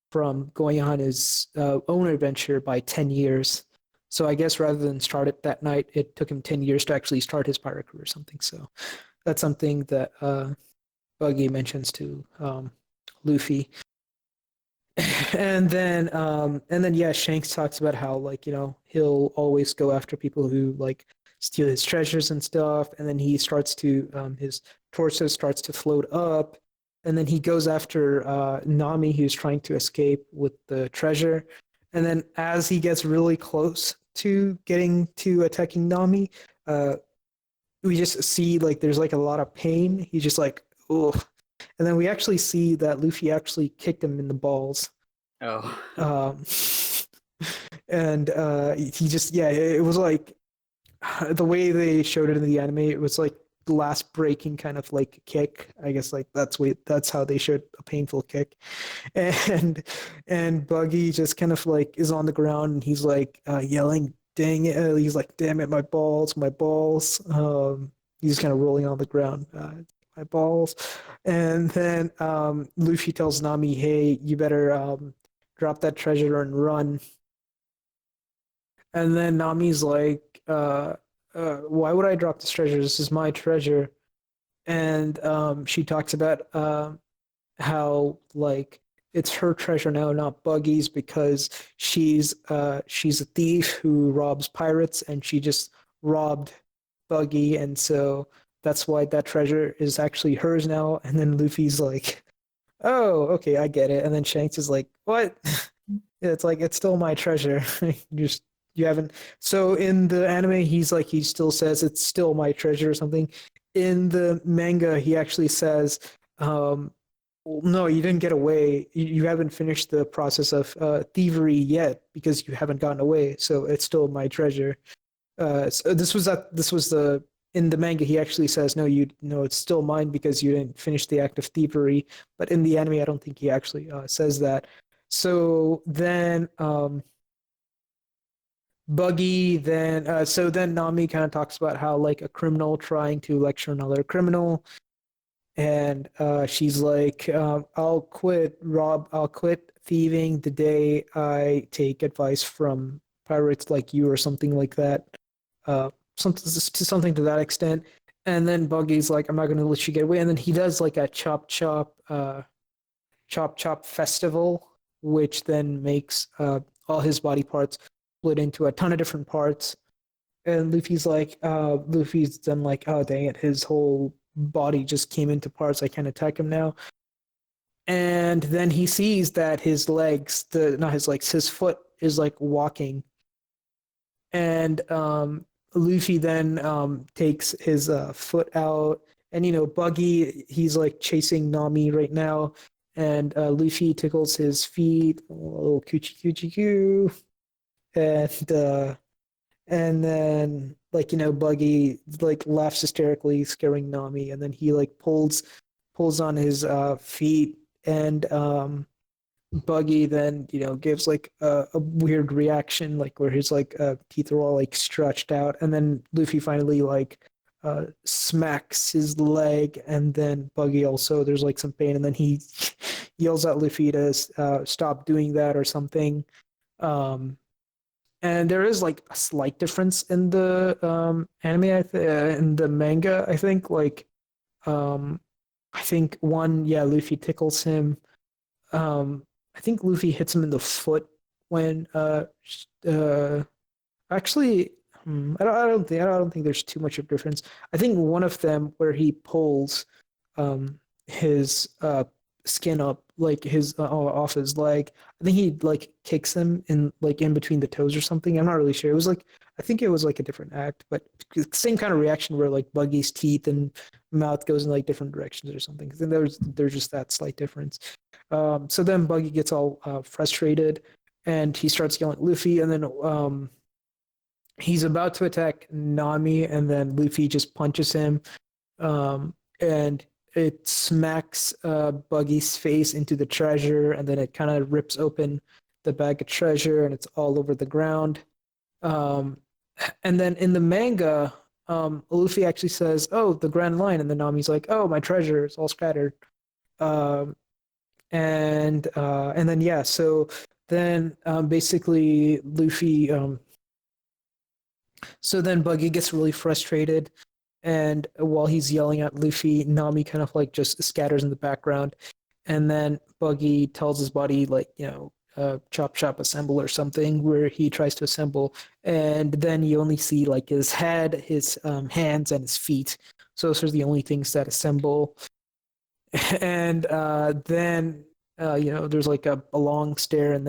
from going on his own adventure by 10 years. So I guess rather than start it that night, it took him 10 years to actually start his pirate career or something. So that's something that Buggy mentions to Luffy. And then yeah, Shanks talks about how like he'll always go after people who like steal his treasures and stuff, and then he starts to his torso starts to float up, and then he goes after Nami, who's trying to escape with the treasure, and then as he gets really close to getting to attacking Nami, uh we just see like there's like a lot of pain. He's just like, oh, and then we actually see that Luffy actually kicked him in the balls. Oh. um, and he just yeah, it was like the way they showed it in the anime. It was like the last breaking kind of like kick. I guess like that's how they showed a painful kick, and Buggy just kind of like is on the ground and he's like yelling, "Dang it!" He's like, "Damn it, my balls, my balls!" He's kind of rolling on the ground. My balls, and then Luffy tells Nami, "Hey, you better drop that treasure and run." And then Nami's like, why would I drop this treasure? This is my treasure. And she talks about how like it's her treasure now, not Buggy's, because she's a thief who robs pirates, and she just robbed Buggy, and so that's why that treasure is actually hers now. And then Luffy's like, oh, okay, I get it. And then Shanks is like, what? It's like it's still my treasure. Just you haven't. So in the anime, he's like he still says it's still my treasure or something. In the manga, he actually says, well, "No, you didn't get away. You haven't finished the process of thievery yet because you haven't gotten away. So it's still my treasure." So this was the in the manga. He actually says, "No, you no, it's still mine because you didn't finish the act of thievery." But in the anime, I don't think he actually says that. So then Buggy then so then Nami kind of talks about how like a criminal trying to lecture another criminal, and she's like, I'll quit thieving the day I take advice from pirates like you or something like that, something to that extent. And then Buggy's like, I'm not gonna let you get away, and then he does like a chop chop festival, which then makes all his body parts split into a ton of different parts. And Luffy's then like, oh dang it, his whole body just came into parts. I can't attack him now. And then he sees that his legs, the not his legs, his foot is like walking. And Luffy then takes his foot out And Buggy, he's like chasing Nami right now, and Luffy tickles his feet, oh coochie coochie coo, and then like Buggy like laughs hysterically, scaring Nami, and then he like pulls on his feet, and Buggy then gives like a weird reaction, like where his like teeth are all like stretched out, and then Luffy finally like smacks his leg, and then Buggy also there's like some pain, and then he yells at Luffy to stop doing that or something. Um, and there is like a slight difference in the anime, in the manga. I think um, I think one, yeah, Luffy tickles him. um, I think Luffy hits him in the foot when uh actually I don't think there's too much of a difference. I think one of them where he pulls his skin up like his off his leg. I think he like kicks him in like in between the toes or something. I'm not really sure. It was like I think it was like a different act, but same kind of reaction where like Buggy's teeth and mouth goes in like different directions or something. Then there's just that slight difference. So then Buggy gets all frustrated and he starts yelling at Luffy, and then he's about to attack Nami, and then Luffy just punches him, and it smacks Buggy's face into the treasure, and then it kind of rips open the bag of treasure, and it's all over the ground. Um, and then in the manga, Luffy actually says, "Oh, the Grand Line," and then Nami's like, "Oh, my treasure is all scattered." Um, and then yeah, so then basically Luffy so then Buggy gets really frustrated, and while he's yelling at Luffy, Nami kind of like just scatters in the background, and then Buggy tells his body like chop chop assemble or something, where he tries to assemble, and then you only see like his head, his hands, and his feet. So those are the only things that assemble. And then there's like a long stare, and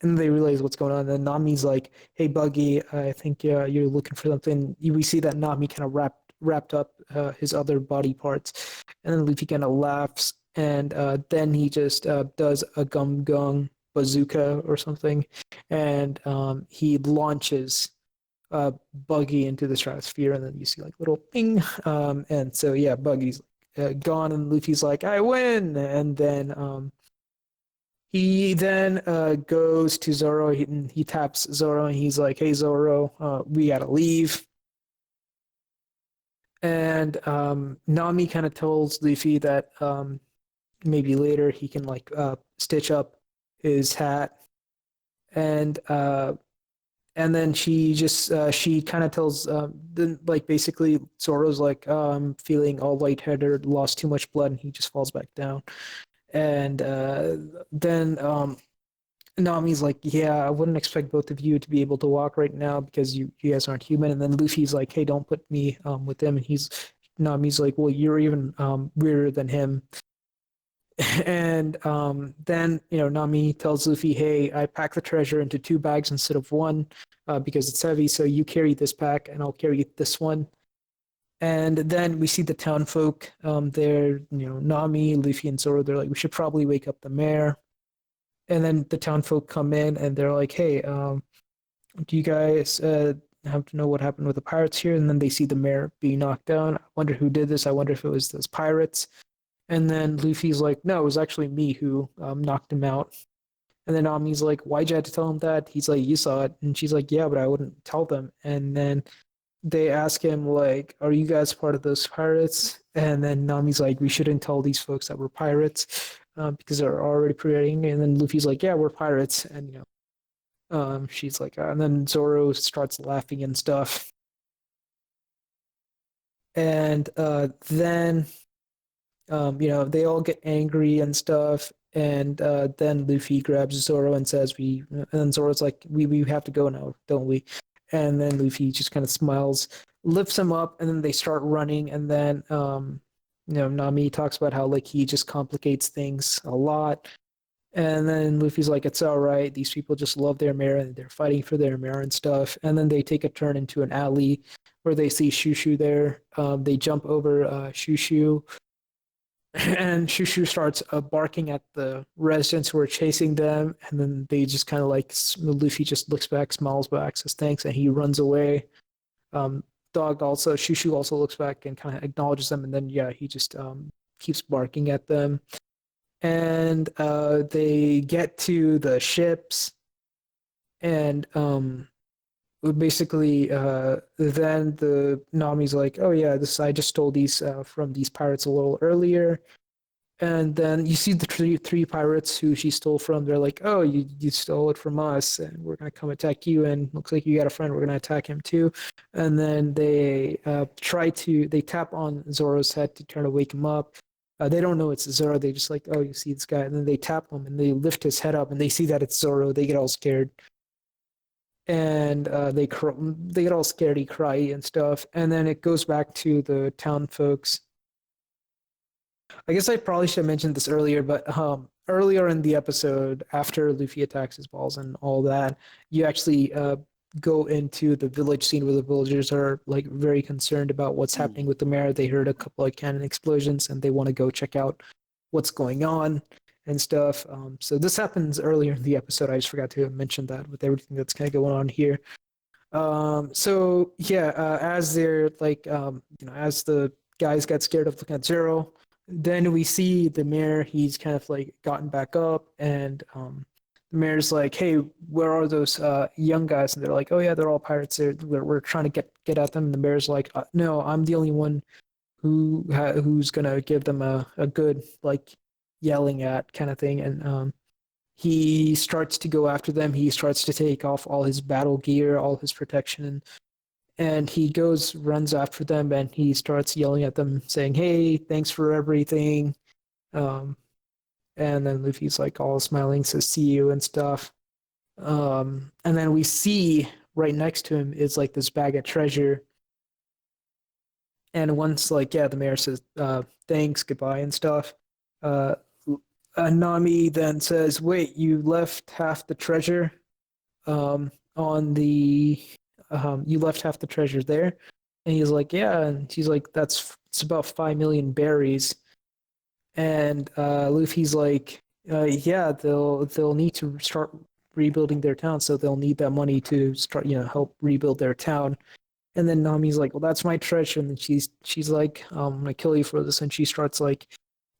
they realize what's going on. And then Nami's like, "Hey, Buggy, I think you're looking for something." We see that Nami kind of wrapped up his other body parts, and then Luffy kind of laughs, and then he just does a gum gum bazooka or something, and he launches Buggy into the stratosphere, and then you see like little ping, and so yeah, Buggy's gone, and Luffy's like, "I win," and then he then goes to Zoro, and he taps Zoro, and he's like, "Hey, Zoro, we gotta leave." And Nami kind of tells Luffy that maybe later he can like stitch up his hat, and then she kind of tells then like basically Zoro's like feeling all lightheaded, lost too much blood, and he just falls back down. And then Nami's like, "Yeah, I wouldn't expect both of you to be able to walk right now because you guys aren't human." And then Luffy's like, "Hey, don't put me with them." And Nami's like, "Well, you're even weirder than him." And then Nami tells Luffy, "Hey, I packed the treasure into two bags instead of one because it's heavy. So you carry this pack, and I'll carry this one." And then we see the town folk. They're Nami, Luffy, and Zoro. They're like, "We should probably wake up the mayor." And then the town folk come in, and they're like, "Hey, do you guys have to know what happened with the pirates here?" And then they see the mayor being knocked down. I wonder who did this. I wonder if it was those pirates. And then Luffy's like, "No, it was actually me who knocked him out." And then Nami's like, "Why'd you have to tell him that?" He's like, "You saw it." And she's like, "Yeah, but I wouldn't tell them." And then they ask him like, "Are you guys part of those pirates?" And then Nami's like, "We shouldn't tell these folks that we're pirates because they're already pirating." And then Luffy's like, "Yeah, we're pirates." And she's like, and then Zoro starts laughing and stuff. And then they all get angry and stuff. And then Luffy grabs Zoro and says, and then Zoro's like, we have to go now, don't we? And then Luffy just kind of smiles, lifts him up, and then they start running. And then, Nami talks about how like he just complicates things a lot. And then Luffy's like, "It's all right. These people just love their mayor and they're fighting for their mayor and stuff." And then they take a turn into an alley where they see Shushu there. They jump over Shushu, and Shushu starts barking at the residents who are chasing them, and then they just kind of like Luffy just looks back, smiles back, says thanks, and he runs away. Um, Dog also Shushu also looks back and kind of acknowledges them, and then yeah, he just keeps barking at them, and they get to the ships, and basically then the Nami's like, oh yeah, this I just stole these from these pirates a little earlier. And then you see the three pirates who she stole from. They're like, "Oh, you stole it from us, and we're gonna come attack you. And looks like you got a friend. We're gonna attack him too." And then they they tap on Zoro's head to try to wake him up. They don't know it's Zoro. They just like, "Oh, you see this guy?" And then they tap him and they lift his head up and they see that it's Zoro. They get all scared and they get all scaredy cry and stuff. And then it goes back to the town folks. I guess I probably should have mentioned this earlier, but earlier in the episode, after Luffy attacks his balls and all that, you actually go into the village scene where the villagers are like very concerned about what's happening with the mayor. They heard a couple of cannon explosions and they want to go check out what's going on and stuff. So this happens earlier in the episode. I just forgot to mention that with everything that's kind of going on here. So yeah, as they're like, as the guys got scared of looking at Zero, then we see the mayor. He's kind of like gotten back up, and the mayor's like, "Hey, where are those young guys?" And they're like, "Oh yeah, they're all pirates. We're trying to get at them." And the mayor's like, "No, I'm the only one who's gonna give them a good like yelling at kind of thing." And he starts to go after them. He starts to take off all his battle gear, all his protection, and he runs after them, and he starts yelling at them, saying, "Hey, thanks for everything." Um, and then Luffy's like all smiling, says, "See you" and stuff. And then we see right next to him is like this bag of treasure. And once like yeah, the mayor says thanks, goodbye, and stuff. Uh, Nami then says, "Wait, you left half the treasure on the you left half the treasure there." And he's like, "Yeah." And she's like, it's about 5 million berries." And Luffy's like, "Yeah, they'll need to start rebuilding their town, so they'll need that money to start, help rebuild their town." And then Nami's like, "Well, that's my treasure." And then she's like, "I'm gonna kill you for this." And she starts like,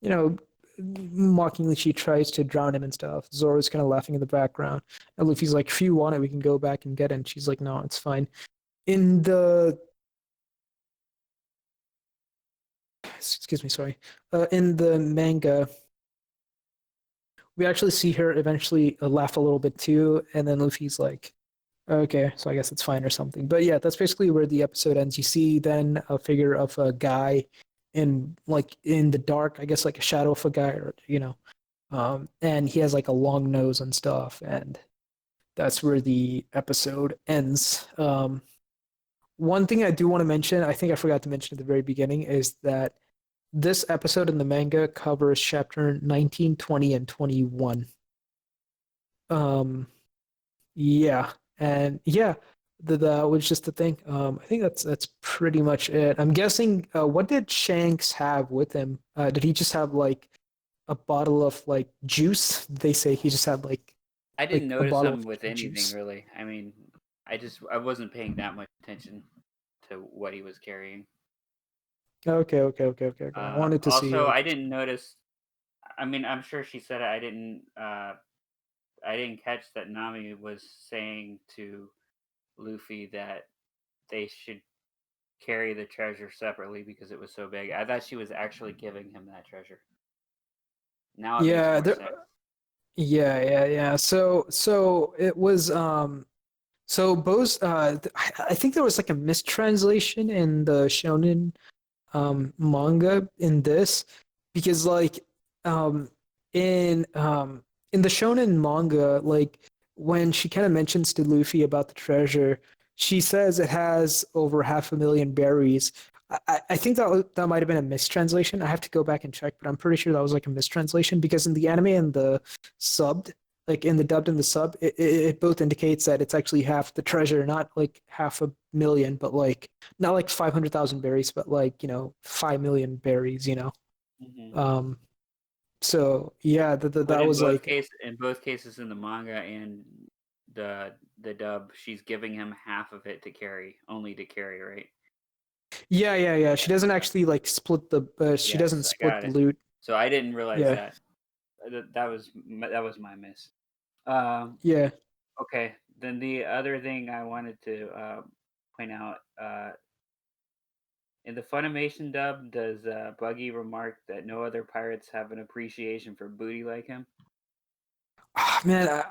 you know, mockingly she tries to drown him and stuff. Zoro's kind of laughing in the background. And Luffy's like, "If you want it, we can go back and get it." And she's like, "No, it's fine." In the excuse me, sorry. In the manga, we actually see her eventually laugh a little bit too, and then Luffy's like, "Okay, so I guess it's fine" or something. But yeah, that's basically where the episode ends. You see then a figure of a guy in the dark, I guess like a shadow of a guy, or and he has like a long nose and stuff, and that's where the episode ends. One thing I do want to mention, I think I forgot to mention at the very beginning, is that this episode in the manga covers chapter 19, 20, and 21. Um, yeah, and yeah, that was just the thing. I think that's pretty much it. I'm guessing. What did Shanks have with him? Did he just have like a bottle of like juice? They say he just had I didn't like a notice bottle him of with anything juice. really. I mean, I wasn't paying that much attention to what he was carrying. Okay. I wanted to see Also, like I didn't notice. I mean, I'm sure she said it. I didn't. I didn't catch that Nami was saying to Luffy that they should carry the treasure separately because it was so big. I thought she was actually giving him that treasure. Now it makes yeah, more there sense. yeah. So it was so Bose I think there was like a mistranslation in the Shonen manga in this, because like um in um in the shonen manga, like when she kind of mentions to Luffy about the treasure, she says it has over 500,000 berries. I think that might have been a mistranslation. I have to go back and check, but I'm pretty sure that was like a mistranslation, because in the anime and the subbed like in the dubbed and the sub, it both indicates that it's actually half the treasure, not like half a million, but like not like 500,000 berries, but like 5 million berries. Hmm. Um, so yeah, But that was like in both cases in the manga and the dub, she's giving him half of it to carry, only to carry, right? yeah. She doesn't actually like split the she Yes, doesn't I split got the it. loot. So I didn't realize Yeah, that. That was my miss. Um, yeah. okay. Then the other thing I wanted to point out, in the Funimation dub, does Buggy remark that no other pirates have an appreciation for booty like him? Ah, man,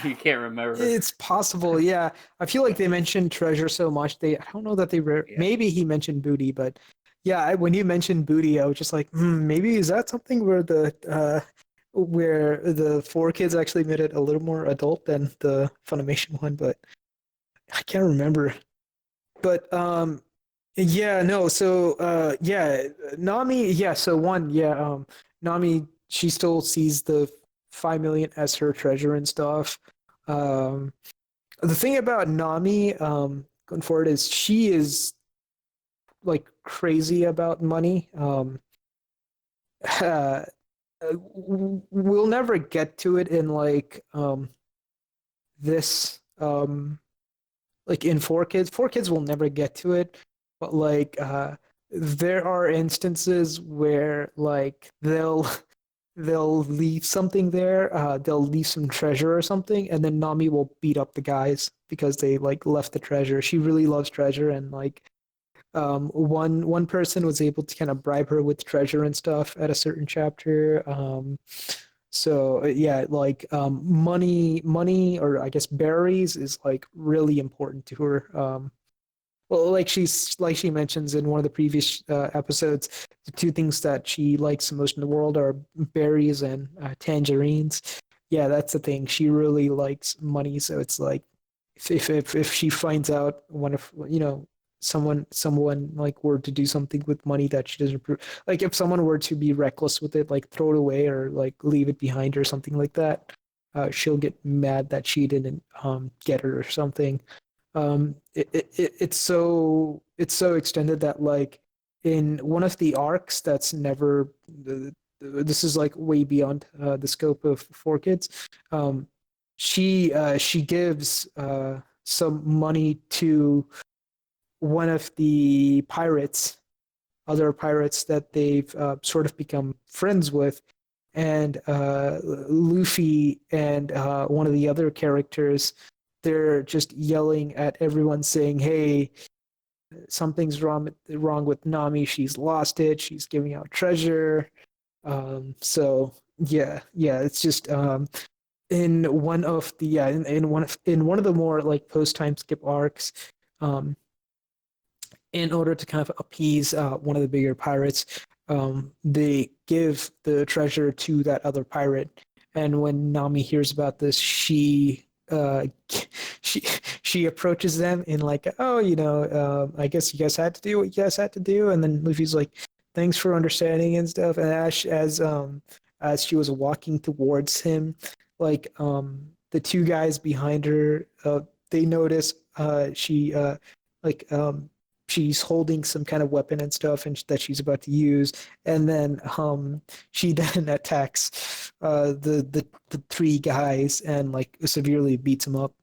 You can't remember. it's possible. Yeah, I feel like they mentioned treasure so much. I don't know that Yeah. maybe he mentioned booty, but yeah, when you mentioned booty, I was just like, maybe is that something where the four kids actually made it a little more adult than the Funimation one, but I can't remember. But yeah, no, so yeah, Nami, yeah, so one, yeah, Nami, she still sees the 5 million as her treasure and stuff. Um the thing about Nami, going forward, is she is like crazy about money. Uh, we'll never get to it in this like in four kids. Four kids will never get to it, but like there are instances where like they'll leave something there. They'll leave some treasure or something, and then Nami will beat up the guys because they like left the treasure. She really loves treasure, and like one person was able to kind of bribe her with treasure and stuff at a certain chapter. So yeah, like money, or I guess berries is like really important to her. Well, like she mentions in one of the previous episodes, the two things that she likes the most in the world are berries and tangerines. Yeah, that's the thing. She really likes money, so it's like if she finds out one of someone like were to do something with money that she doesn't approve, like if someone were to be reckless with it, like throw it away or like leave it behind or something like that, she'll get mad that she didn't get it or something. It's so extended that like in one of the arcs that's never this is like way beyond the scope of four kids. She gives some money to one of the other pirates that they've sort of become friends with, and Luffy and one of the other characters, they're just yelling at everyone saying, "Hey, something's wrong with Nami. She's lost it. She's giving out treasure." So yeah, it's just in one of the yeah in one of the more like post time skip arcs. Um, in order to kind of appease one of the bigger pirates, they give the treasure to that other pirate. And when Nami hears about this, she she approaches them in like, oh, I guess you guys had to do what you guys had to do. And then Luffy's like, thanks for understanding and stuff. And as she was walking towards him, like the two guys behind her, they notice she like she's holding some kind of weapon and stuff and that she's about to use, and then she then attacks the three guys and like severely beats them up.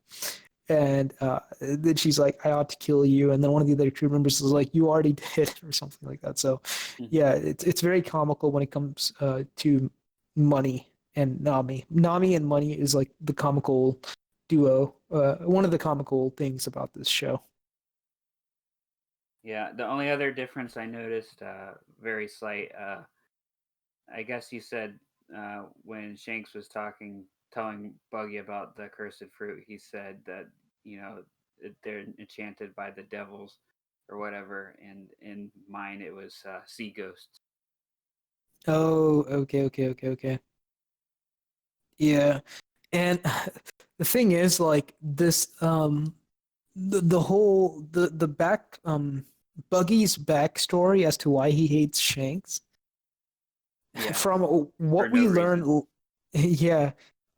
And then she's like, I ought to kill you. And then one of the other crew members is like, you already did, or something like that. So Hmm. yeah, it's very comical when it comes to money and Nami and money is like the comical duo, one of the comical things about this show. Yeah, the only other difference I noticed, very slight, I guess you said when Shanks was telling Buggy about the cursed fruit, he said that they're enchanted by the devils or whatever, and in mine it was sea ghosts. Oh, okay. Yeah. And the thing is, like this, the whole the back Buggy's backstory as to why he hates Shanks, Yeah, from for what no we reason. learn, yeah,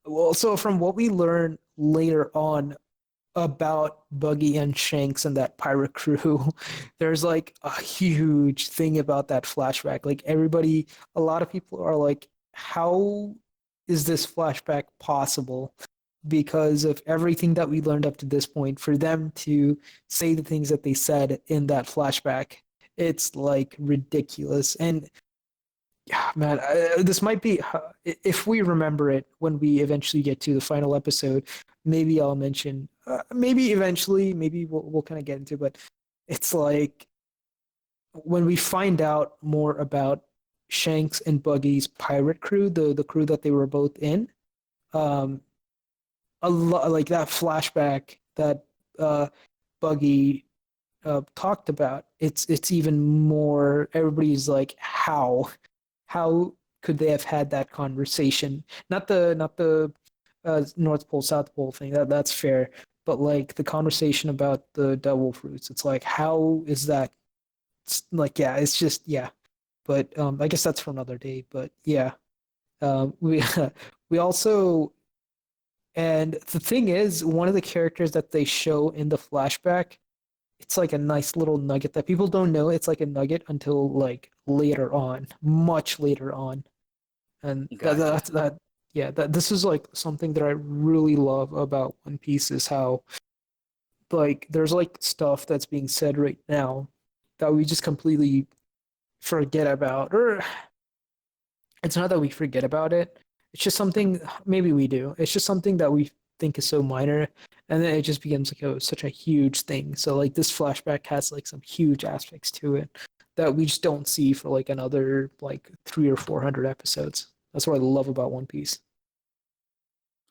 Well, so from what we learn later on about Buggy and Shanks and that pirate crew, there's like a huge thing about that flashback. Like everybody, a lot of people are like, how is this flashback possible? Because of everything that we learned up to this point, for them to say the things that they said in that flashback, it's like ridiculous. And yeah, man, this might be if we remember it when we eventually get to the final episode. Maybe I'll mention. Maybe eventually, maybe we'll kind of get into. But it's like when we find out more about Shanks and Buggy's pirate crew, the crew that they were both in. Um, a lot like that flashback that uh, Buggy talked about. It's even more. Everybody's like, how could they have had that conversation? Not the North Pole South Pole thing. That's fair, but like the conversation about the devil fruits. It's like how is that? It's like yeah, it's just yeah. But I guess that's for another day. But yeah, we we also and the thing is, one of the characters that they show in the flashback, it's like a nice little nugget that people don't know. It's like a nugget until like later on, much later on. And Gotcha. yeah, that this is like something that I really love about One Piece is how like there's like stuff that's being said right now that we just completely forget about. Or it's not that we forget about it. It's just something maybe we do. It's just something that we think is so minor, and then it just becomes like such a huge thing. So like this flashback has like some huge aspects to it that we just don't see for like another like 300 or 400 episodes. That's what I love about One Piece.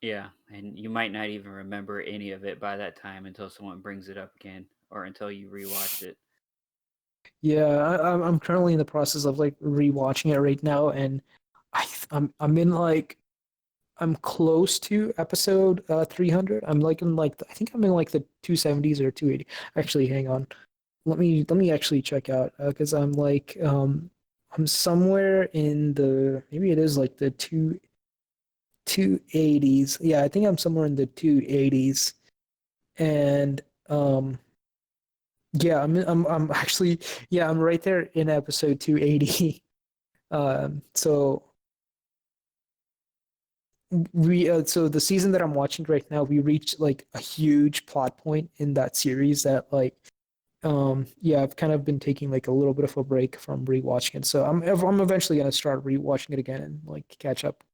Yeah, and you might not even remember any of it by that time until someone brings it up again, or until you rewatch it. Yeah, I'm currently in the process of like rewatching it right now, and I'm in like I'm close to episode 300. I'm like in like I think I'm in like the 270s or 280. Actually, hang on. Let me actually check out because I'm somewhere in the maybe it is like the 280s. Yeah, I think I'm somewhere in the 280s. And yeah, I'm actually yeah, I'm right there in episode 280. So so the season that I'm watching right now, we reached like a huge plot point in that series that like yeah, I've kind of been taking like a little bit of a break from rewatching it. So I'm eventually gonna start rewatching it again and like catch up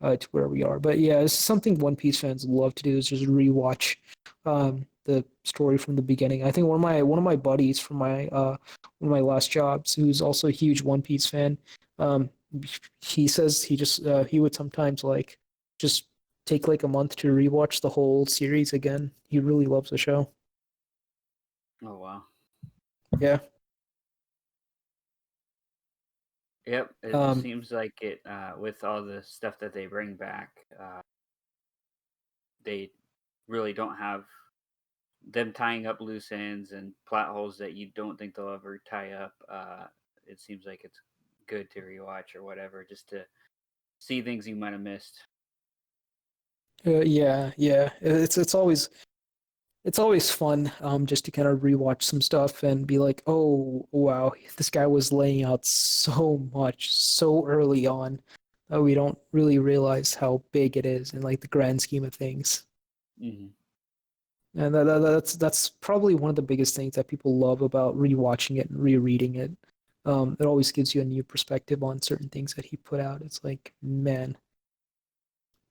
to where we are. But yeah, it's something One Piece fans love to do is just rewatch the story from the beginning. I think one of my buddies from my one of my last jobs, who's also a huge One Piece fan, um, he says he would sometimes like just take like a month to rewatch the whole series again. He really loves the show. Oh wow. Yeah. Yep, it Um, seems like it with all the stuff that they bring back, they really don't have them tying up loose ends and plot holes that you don't think they'll ever tie up. It seems like it's good to rewatch or whatever, just to see things you might have missed. yeah, yeah. It's always fun just to kind of rewatch some stuff and be like, oh wow, this guy was laying out so much so early on that we don't really realize how big it is in like the grand scheme of things. Hmm. And that's probably one of the biggest things that people love about rewatching it and rereading it. It always gives you a new perspective on certain things that he put out. It's like, man,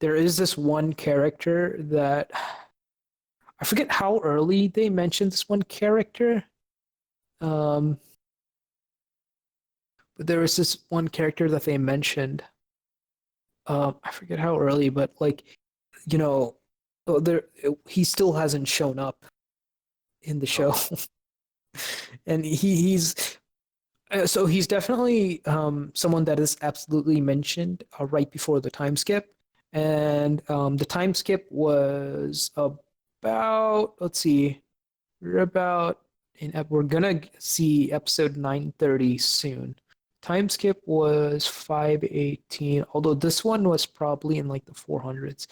there is this one character that I forget how early they mentioned this one character. Um, but there was this one character that they mentioned. I forget how early, but like, you know, there he still hasn't shown up in the show, Oh, and he's so he's definitely someone that is absolutely mentioned right before the time skip, and the time skip was about let's see, we're about we're gonna see episode 930 soon. Time skip was 518, although this one was probably in like the 400s.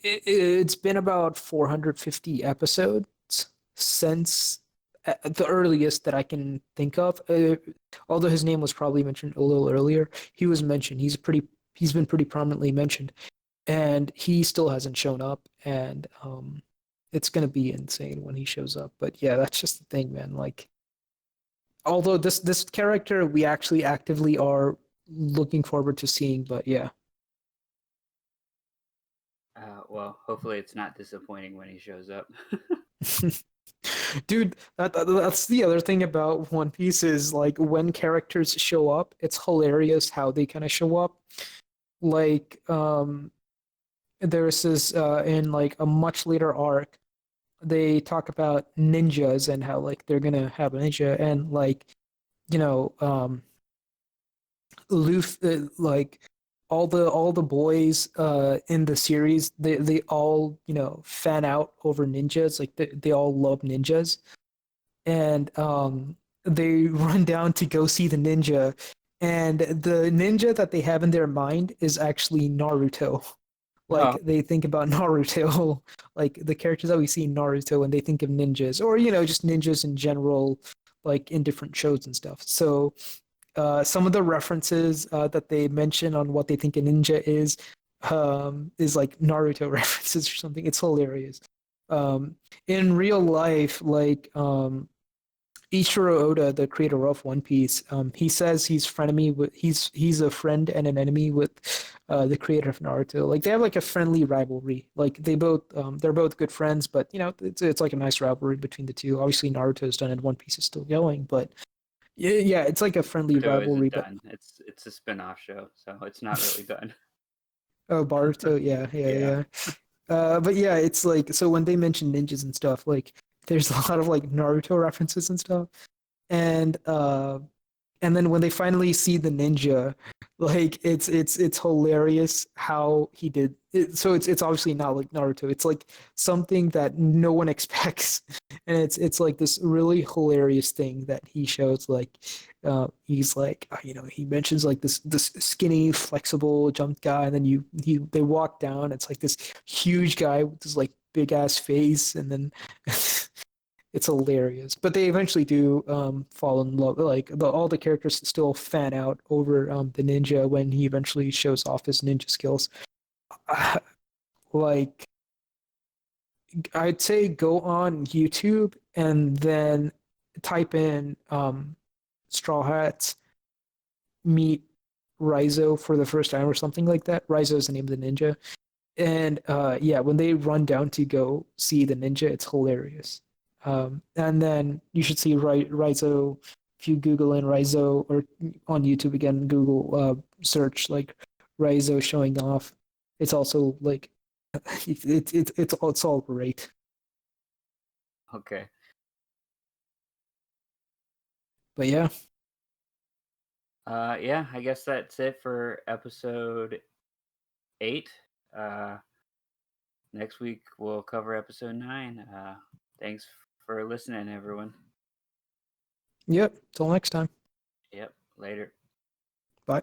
it's been about 450 episodes since the earliest that I can think of. Although his name was probably mentioned a little earlier, he was mentioned. He's been pretty prominently mentioned, and he still hasn't shown up. And it's gonna be insane when he shows up. But yeah, that's just the thing, man. Like, although this character we actually actively are looking forward to seeing, but yeah. Well, hopefully it's not disappointing when he shows up. Dude, that's the other thing about One Piece is like when characters show up, it's hilarious how they kind of show up. Like, there's this in like a much later arc, they talk about ninjas and how like they're gonna have a ninja and like, you know, Luffy, like all the boys in the series, they all, fan out over ninjas. Like they all love ninjas, and they run down to go see the ninja, and the ninja that they have in their mind is actually Naruto. Like Oh, they think about Naruto, like the characters that we see in Naruto, and they think of ninjas, or just ninjas in general, like in different shows and stuff. So some of the references that they mention on what they think a ninja is like Naruto references or something. It's hilarious. In real life, like Ichiro Oda, the creator of One Piece, he says he's a friend and an enemy with the creator of Naruto. Like they have like a friendly rivalry. Like they're both good friends, but it's like a nice rivalry between the two. Obviously Naruto's done and One Piece is still going, but yeah, it's like a friendly Naruto rivalry. isn't But done. It's a spin-off show, so it's not really done. oh, Baruto, yeah, yeah, Yeah. yeah. But yeah, it's like so when they mention ninjas and stuff, like there's a lot of like Naruto references and stuff, and and then when they finally see the ninja, like it's hilarious how he did it. So it's obviously not like Naruto. It's like something that no one expects, and it's like this really hilarious thing that he shows. Like he's like he mentions like this skinny flexible jump guy, and then they walk down. It's like this huge guy with this like big ass face, and then it's hilarious. But they eventually do fall in love. Like all the characters still fan out over the ninja when he eventually shows off his ninja skills. Like I'd say go on YouTube and then type in Straw Hats meet Raizo for the first time or something like that. Raizo is the name of the ninja. And yeah, when they run down to go see the ninja, it's hilarious. And then you should see Raizo if you Google in Raizo or on YouTube again, Google search like Raizo showing off. It's also like it's all great. Okay. But yeah, Yeah, I guess that's it for episode 8. Uh, Next week we'll cover episode 9. Thanks for listening, everyone. yep. Till next time. Yep. Later. Bye.